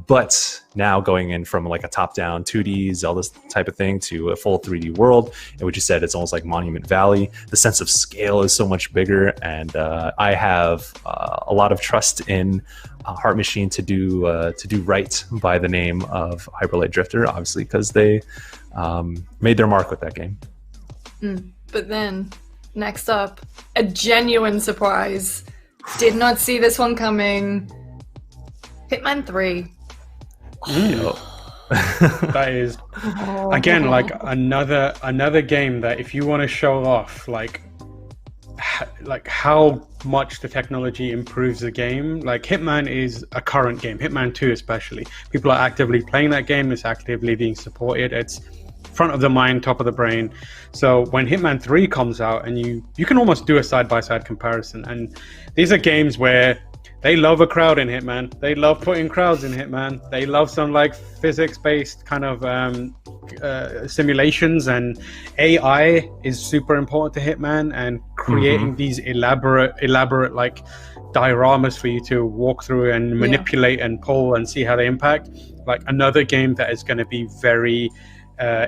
But now going in from like a top-down 2D Zelda type of thing to a full 3D world, and what you said, it's almost like Monument Valley. The sense of scale is so much bigger, and I have a lot of trust in Heart Machine to do right by the name of Hyperlight Drifter, obviously because they made their mark with that game. But then, next up, a genuine surprise. Did not see this one coming. Hitman 3. That is again like another game that if you want to show off like how much the technology improves the game, like Hitman is a current game, Hitman 2 especially. People are actively playing that game, it's actively being supported, it's front of the mind, top of the brain. So when Hitman 3 comes out, and you can almost do a side-by-side comparison, and these are games where they love a crowd in Hitman. They love putting crowds in Hitman. They love some like physics-based kind of simulations, and AI is super important to Hitman, and creating these elaborate like dioramas for you to walk through and manipulate and pull and see how they impact. Like another game that is going to be very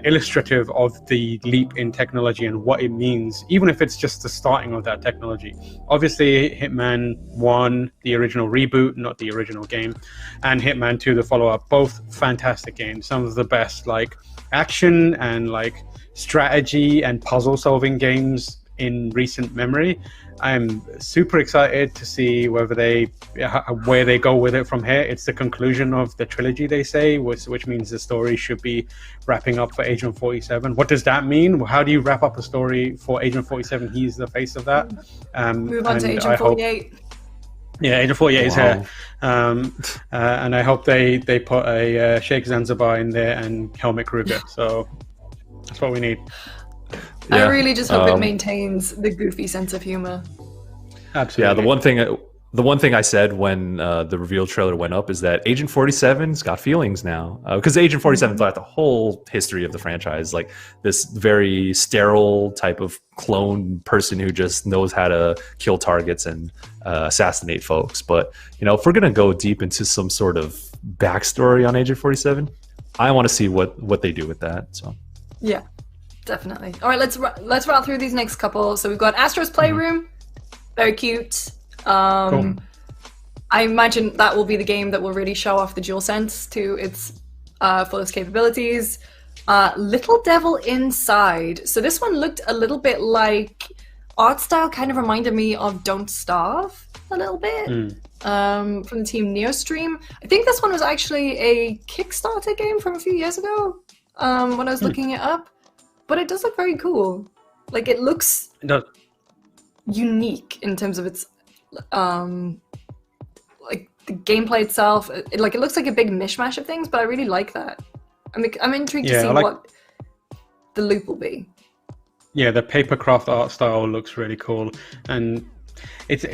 illustrative of the leap in technology and what it means, even if it's just the starting of that technology. Obviously, Hitman 1, the original reboot, not the original game, and Hitman 2, the follow-up, both fantastic games. Some of the best like action and like strategy and puzzle-solving games in recent memory. I'm super excited to see whether where they go with it from here. It's the conclusion of the trilogy, they say, which means the story should be wrapping up for Agent 47. What does that mean? How do you wrap up a story for Agent 47? He's the face of that. Move on to Agent 48. Yeah, Agent 48 is here. And I hope they put a Sheikh Zanzibar in there and Helmut Kruger. So that's what we need. I really just hope it maintains the goofy sense of humor. Absolutely. Yeah, the one thing I said when the reveal trailer went up is that Agent 47's got feelings now, because Agent 47 throughout the whole history of the franchise, like this very sterile type of clone person who just knows how to kill targets and assassinate folks. But if we're gonna go deep into some sort of backstory on Agent 47, I want to see what they do with that. So yeah. Definitely. All right, let's rattle through these next couple. So we've got Astro's Playroom, very cute. Cool. I imagine that will be the game that will really show off the DualSense to its fullest capabilities. Little Devil Inside. So this one looked a little bit like art style, kind of reminded me of Don't Starve a little bit. From the team Neostream. I think this one was actually a Kickstarter game from a few years ago when I was looking it up. But it does look very cool. Like, it looks unique in terms of its, like, the gameplay itself. It looks like a big mishmash of things, but I really like that. I'm intrigued to see what the loop will be. Yeah, the papercraft art style looks really cool. And it's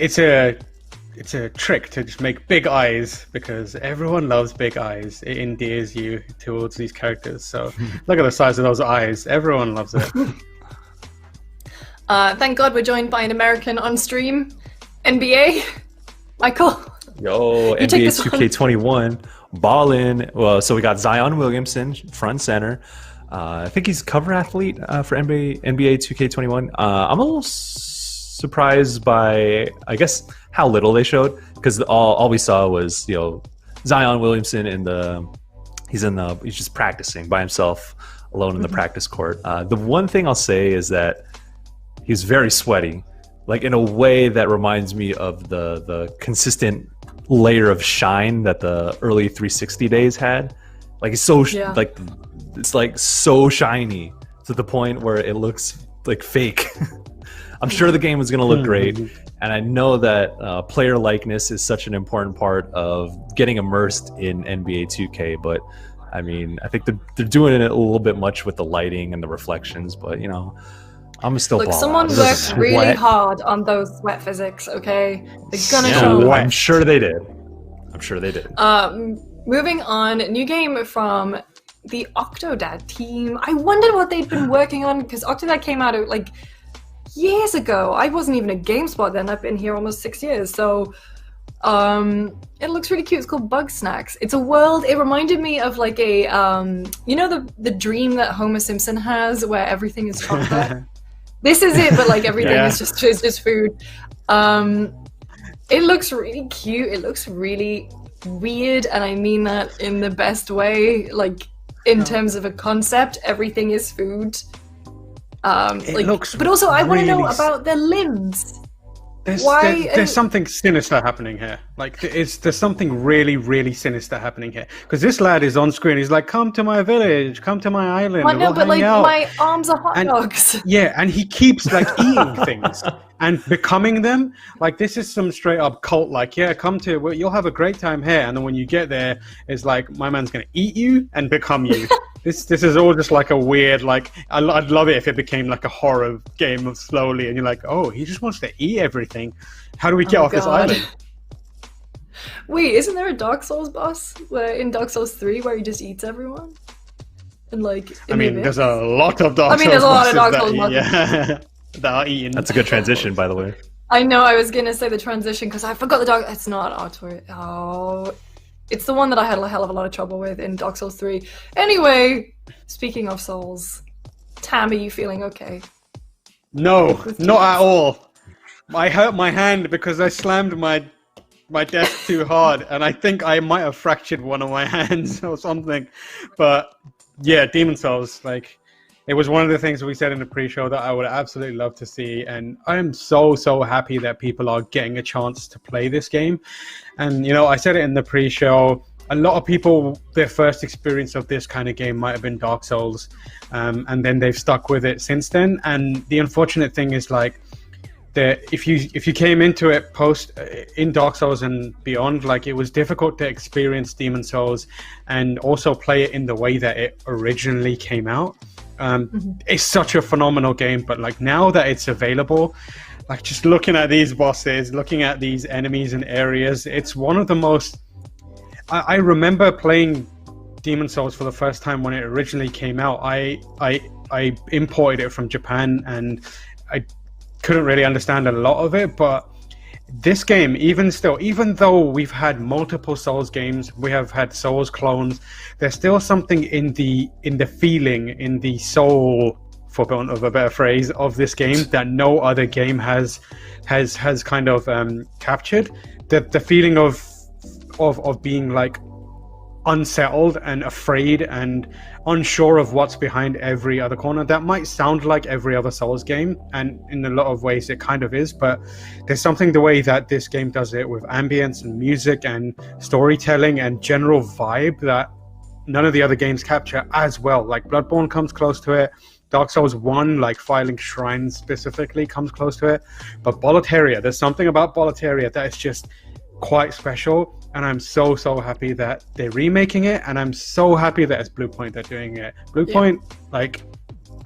a trick to just make big eyes, because everyone loves big eyes. It endears you towards these characters. So look at the size of those eyes. Everyone loves it. Thank God we're joined by an American on stream. NBA, Michael. Yo, NBA 2K21 ballin'. Well, so we got Zion Williamson front center. I think he's cover athlete for NBA 2K21. I'm a little surprised by, I guess, how little they showed, because all we saw was Zion Williamson he's just practicing by himself alone in the practice court. The one thing I'll say is that he's very sweaty, like in a way that reminds me of the consistent layer of shine that the early 360 days had. Like it's so it's like so shiny to the point where it looks like fake. I'm sure the game is going to look great, and I know that player likeness is such an important part of getting immersed in NBA 2K, but I mean, I think they're doing it a little bit much with the lighting and the reflections, but I'm still look, someone worked really hard on those sweat physics, okay? They're gonna show I'm sure they did. Moving on, new game from the Octodad team. I wondered what they'd been working on, because Octodad came out like years ago. I wasn't even at GameSpot then. I've been here almost 6 years. So it looks really cute. It's called Bug Snacks. It's a world. It reminded me of like a the dream that Homer Simpson has where everything is chocolate. This is it, but like everything is just food. It looks really cute. It looks really weird, and I mean that in the best way. Like in terms of a concept, everything is food. It looks but also I want to know about their limbs. There's something sinister happening here. Like there's something really, really sinister happening here. Because this lad is on screen. He's like, "Come to my village. Come to my island. I know, but like out." my arms are hot dogs. Yeah, and he keeps like eating things and becoming them. Like this is some straight up cult. Like, yeah, come to. Well, you'll have a great time here. And then when you get there, it's like my man's gonna eat you and become you. This is all just like a weird, like, I'd love it if it became like a horror game of slowly, and you're like, oh, he just wants to eat everything. How do we get off this island? Wait, isn't there a Dark Souls boss in Dark Souls 3 where he just eats everyone? And like, there's a lot of Dark Souls there's a lot of Dark bosses Souls bosses. that are eaten. That's a good transition, by the way. I know, I was gonna say the transition because I forgot the Dark. It's not Artor. Oh. It's the one that I had a hell of a lot of trouble with in Dark Souls 3. Anyway, speaking of Souls, Tam, are you feeling okay? No, not at all. I hurt my hand because I slammed my desk too hard, and I think I might have fractured one of my hands or something. But yeah, Demon Souls, like, It was one of the things we said in the pre-show that I would absolutely love to see, and I am so happy that people are getting a chance to play this game. And I said it in the pre-show, a lot of people, their first experience of this kind of game might have been Dark Souls, and then they've stuck with it since then. And the unfortunate thing is, like, that if you came into it in Dark Souls and beyond, like, it was difficult to experience Demon Souls and also play it in the way that it originally came out. It's such a phenomenal game, but like now that it's available, like just looking at these bosses, looking at these enemies and areas, it's one of the most. I remember playing Demon Souls for the first time when it originally came out. I imported it from Japan and I couldn't really understand a lot of it, but this game, even though we've had multiple Souls games, we have had Souls clones, there's still something in the feeling, in the soul, for want of a better phrase, of this game that no other game has kind of captured. The feeling of being like unsettled and afraid and unsure of what's behind every other corner. That might sound like every other Souls game, and in a lot of ways it kind of is, but there's something the way that this game does it with ambience and music and storytelling and general vibe that none of the other games capture as well. Like Bloodborne comes close to it, Dark Souls 1, like Filing Shrines specifically, comes close to it, but Boletaria, there's something about Boletaria that is just quite special, and I'm so happy that they're remaking it, and I'm so happy that it's Bluepoint that are doing it. Bluepoint, like,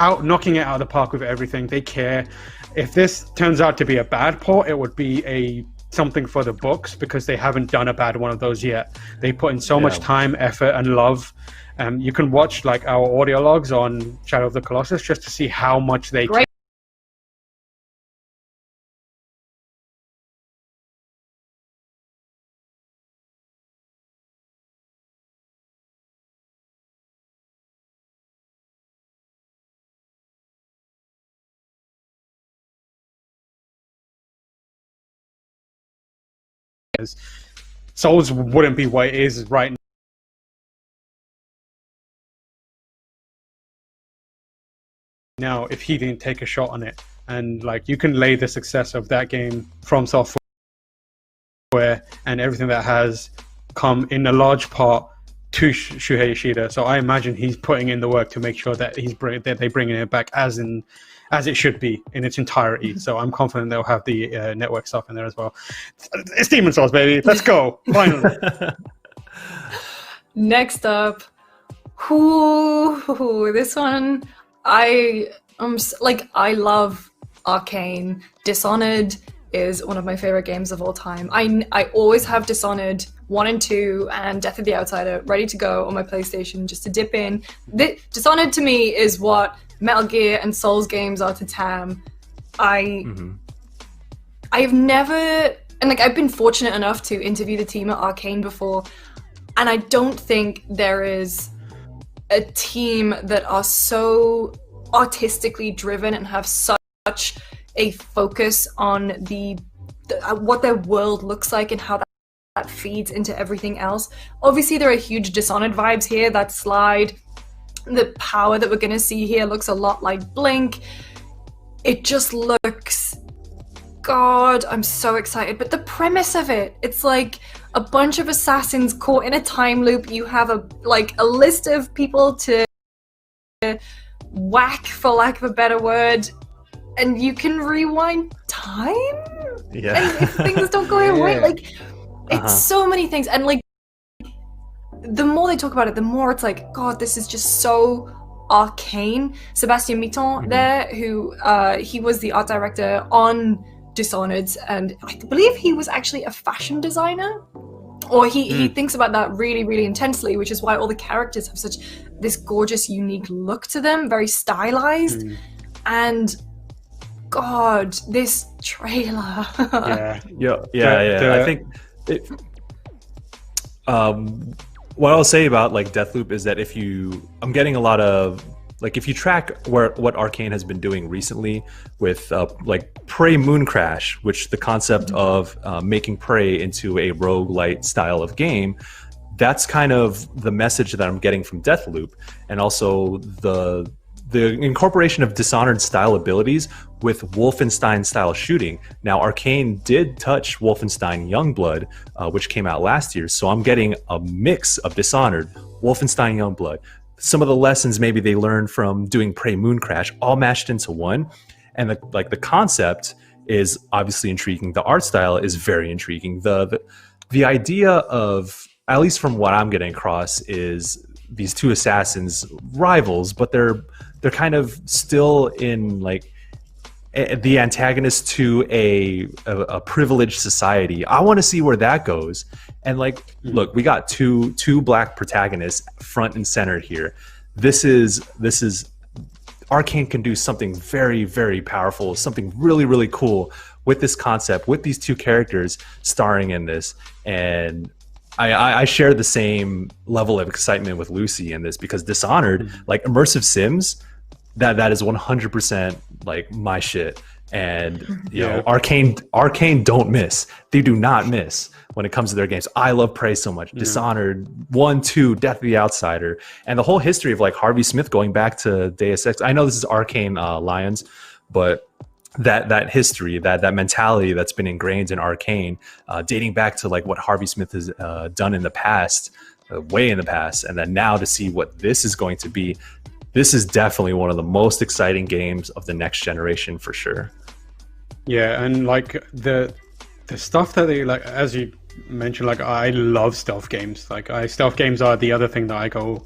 knocking it out of the park with everything. They care. If this turns out to be a bad port, it would be something for the books, because they haven't done a bad one of those yet. They put in so much time, effort, and love. You can watch like our audio logs on Shadow of the Colossus just to see how much they care. Souls wouldn't be what it is right now if he didn't take a shot on it. And like, you can lay the success of that game from software and everything that has come in a large part to Shuhei Yoshida. So I imagine he's putting in the work to make sure that they bring it back as it should be in its entirety. So I'm confident they'll have the network stuff in there as well. It's Demon Souls, baby. Let's go. Finally. Next up, this one, I love Arcane. Dishonored is one of my favorite games of all time. I always have Dishonored 1 and 2 and Death of the Outsider ready to go on my PlayStation just to dip in. Dishonored to me is what Metal Gear and Souls games are to Tam. I've never, and like, I've been fortunate enough to interview the team at Arcane before, and I don't think there is a team that are so artistically driven and have such a focus on what their world looks like and how that feeds into everything else. Obviously, there are huge Dishonored vibes here. That slide, the power that we're going to see here looks a lot like Blink. It just looks... God, I'm so excited. But the premise of it, it's like a bunch of assassins caught in a time loop. You have a list of people to whack, for lack of a better word, and you can rewind time? Yeah. And if things don't go your way, like, it's so many things. And like, the more they talk about it, the more it's like, God, this is just so Arcane. Sebastien Mitton there, who he was the art director on Dishonored, and I believe he was actually a fashion designer, or he thinks about that really, really intensely, which is why all the characters have such this gorgeous, unique look to them, very stylized. And God, this trailer. I think what I'll say about like Deathloop is that I'm getting a lot of, like, if you track what Arcane has been doing recently with like Prey Moon Crash, which the concept of making Prey into a roguelite style of game, that's kind of the message that I'm getting from Deathloop, and also the incorporation of Dishonored style abilities with Wolfenstein style shooting. Now, Arcane did touch Wolfenstein Youngblood, which came out last year, so I'm getting a mix of Dishonored, Wolfenstein Youngblood, some of the lessons maybe they learned from doing Prey Mooncrash, all mashed into one. And the concept is obviously intriguing. The art style is very intriguing. The idea of, at least from what I'm getting across, is these two assassins, rivals, but they're kind of still in like the antagonist to a privileged society. I want to see where that goes. And like, look, we got two black protagonists front and center here. This is Arcane can do something very, very powerful, something really, really cool with this concept, with these two characters starring in this. And I share the same level of excitement with Lucy in this, because Dishonored, like immersive sims, that is 100% like my shit. And you know, Arcane don't miss. They do not miss when it comes to their games. I love Prey so much. Dishonored 1, 2, Death of the Outsider, and the whole history of like Harvey Smith going back to Deus Ex. I know this is Arcane Lions, but that history, that mentality that's been ingrained in Arcane, dating back to like what Harvey Smith has done in the past, way in the past, and then now to see what this is going to be. This is definitely one of the most exciting games of the next generation for sure. Yeah, and like the stuff that they, like, as you mentioned, like I love stealth games. Like stealth games are the other thing that I go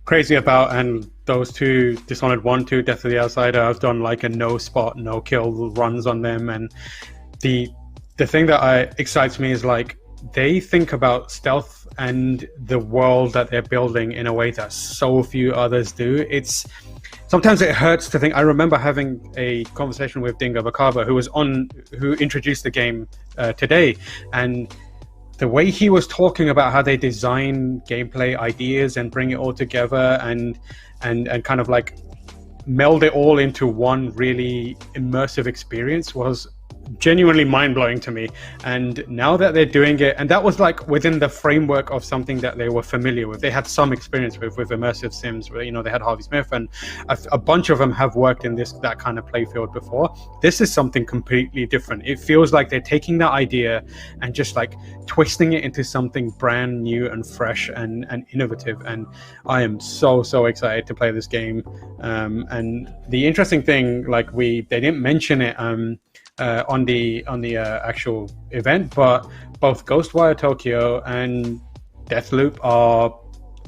crazy about, and those two, Dishonored 1, 2, Death of the Outsider, I've done like a no spot, no kill runs on them. And the thing that excites me is like they think about stealth and the world that they're building in a way that so few others do. Sometimes it hurts to think. I remember having a conversation with Dingo Bakaba, who introduced the game today, and the way he was talking about how they design gameplay ideas and bring it all together and kind of like meld it all into one really immersive experience was genuinely mind-blowing to me. And now that they're doing it, and that was like within the framework of something that they were familiar with. They had some experience with immersive sims, where, you know, they had Harvey Smith, and a bunch of them have worked in that kind of playfield before. This is something completely different. It feels like they're taking that idea and just like twisting it into something brand new and fresh and innovative. And I am so excited to play this game. And the interesting thing, like they didn't mention it on the actual event, but both Ghostwire Tokyo and Deathloop are,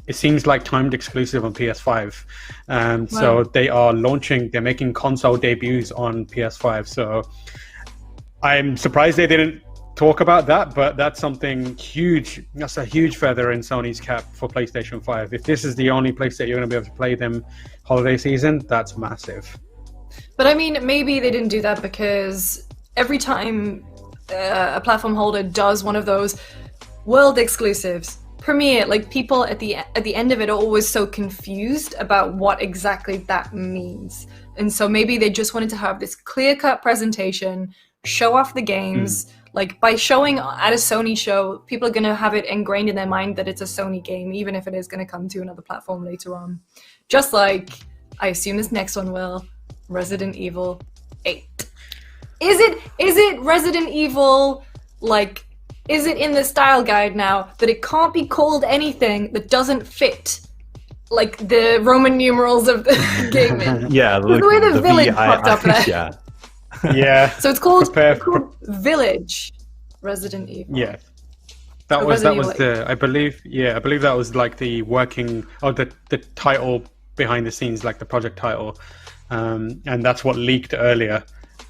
it seems like, timed exclusive on PS5. Wow. So they're making console debuts on PS5. So I'm surprised they didn't talk about that, but that's something huge. That's a huge feather in Sony's cap for PlayStation 5. If this is the only place that you're going to be able to play them holiday season, that's massive. But I mean, maybe they didn't do that because every time a platform holder does one of those world exclusives, premiere, like people at the end of it are always so confused about what exactly that means. And so maybe they just wanted to have this clear-cut presentation, show off the games. Like by showing at a Sony show, people are going to have it ingrained in their mind that it's a Sony game, even if it is going to come to another platform later on. Just like, I assume this next one will, Resident Evil 8. Is it Resident Evil, like, is it in the style guide now that it can't be called anything that doesn't fit, like, the Roman numerals of the game in? Yeah, the way the village popped up there. Yeah. Yeah. So it's called Village Resident Evil. Yeah. That was the, I believe that was like the working, or the title behind the scenes, like the project title. And that's what leaked earlier.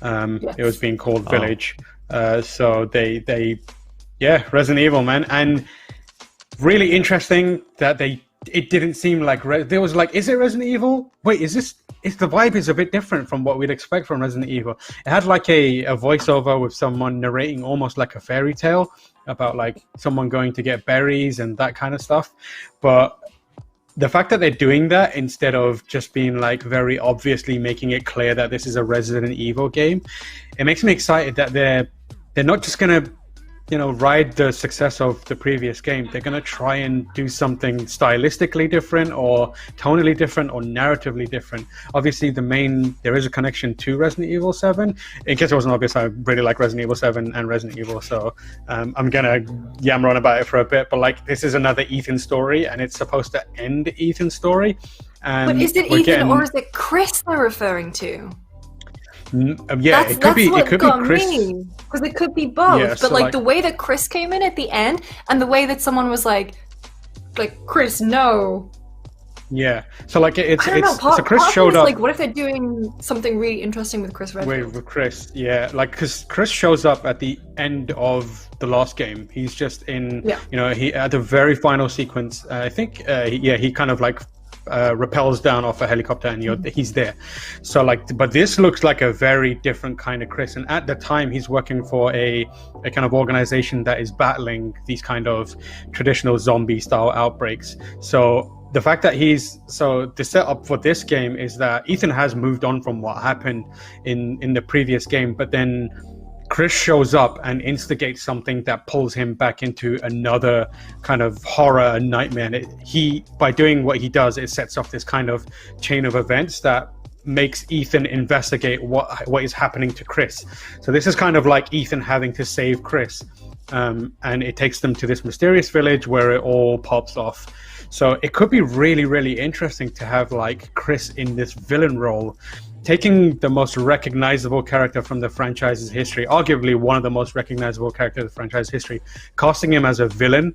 Yes. It was being called Village. So they Resident Evil, man. And really interesting that it didn't seem like, there was like, is it Resident Evil? Wait, the vibe is a bit different from what we'd expect from Resident Evil. It had like a voiceover with someone narrating almost like a fairy tale about like someone going to get berries and that kind of stuff. But the fact that they're doing that instead of just being like very obviously making it clear that this is a Resident Evil game, it makes me excited that they're not just gonna ride the success of the previous game, they're going to try and do something stylistically different or tonally different or narratively different. Obviously, there is a connection to Resident Evil 7. In case it wasn't obvious, I really like Resident Evil 7 and Resident Evil, so I'm going to yammer on about it for a bit. But like, this is another Ethan story, and it's supposed to end Ethan's story. But is it Ethan or is it Chris they're referring to? Yeah, it could be Chris. Because it could be both. Yeah, but so like the way that Chris came in at the end, and the way that someone was like Chris, no. Yeah, so like it's I don't know. so Chris showed up. Like, what if they're doing something really interesting with Chris Redfield? With Chris, yeah, like because Chris shows up at the end of the last game. He's just in, he at the very final sequence. I think, he kind of like rappels down off a helicopter, and he's there. So like, but this looks like a very different kind of Chris. And at the time, he's working for a kind of organization that is battling these kind of traditional zombie style outbreaks. So the fact that the setup for this game is that Ethan has moved on from what happened in the previous game, but then Chris shows up and instigates something that pulls him back into another kind of horror and nightmare. And by doing what he does, it sets off this kind of chain of events that makes Ethan investigate what is happening to Chris. So this is kind of like Ethan having to save Chris. And it takes them to this mysterious village where it all pops off. So it could be really, really interesting to have like Chris in this villain role, taking the most recognizable character from the franchise's history, arguably one of the most recognizable characters of the franchise history, casting him as a villain,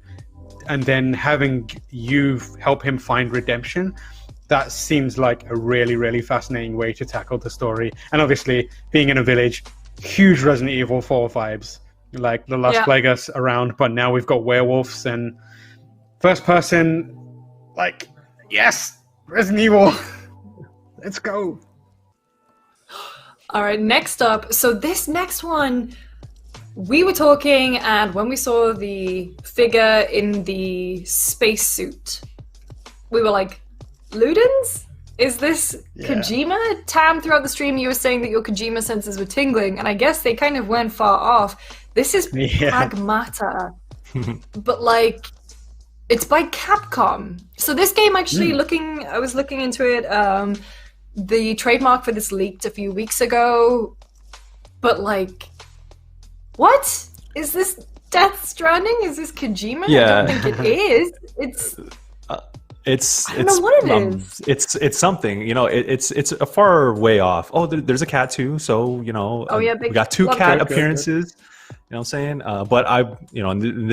and then having you help him find redemption. That seems like a really, really fascinating way to tackle the story. And obviously, being in a village, huge Resident Evil 4 vibes, like the Las Plagas around, but now we've got werewolves and first person, like, yes, Resident Evil, let's go. All right, next up. So this next one, we were talking, and when we saw the figure in the spacesuit, we were like, Ludens? Is this Kojima? Tam, throughout the stream, you were saying that your Kojima senses were tingling, and I guess they kind of weren't far off. This is Pragmata, but like, it's by Capcom. So this game actually, I was looking into it, the trademark for this leaked a few weeks ago, but like, what? Is this Death Stranding? Is this Kojima? Yeah. I don't think it is. It's I don't know what it is. It's something, it's a far way off. Oh, there's a cat too, so we got two cat appearances. You know what I'm saying? But in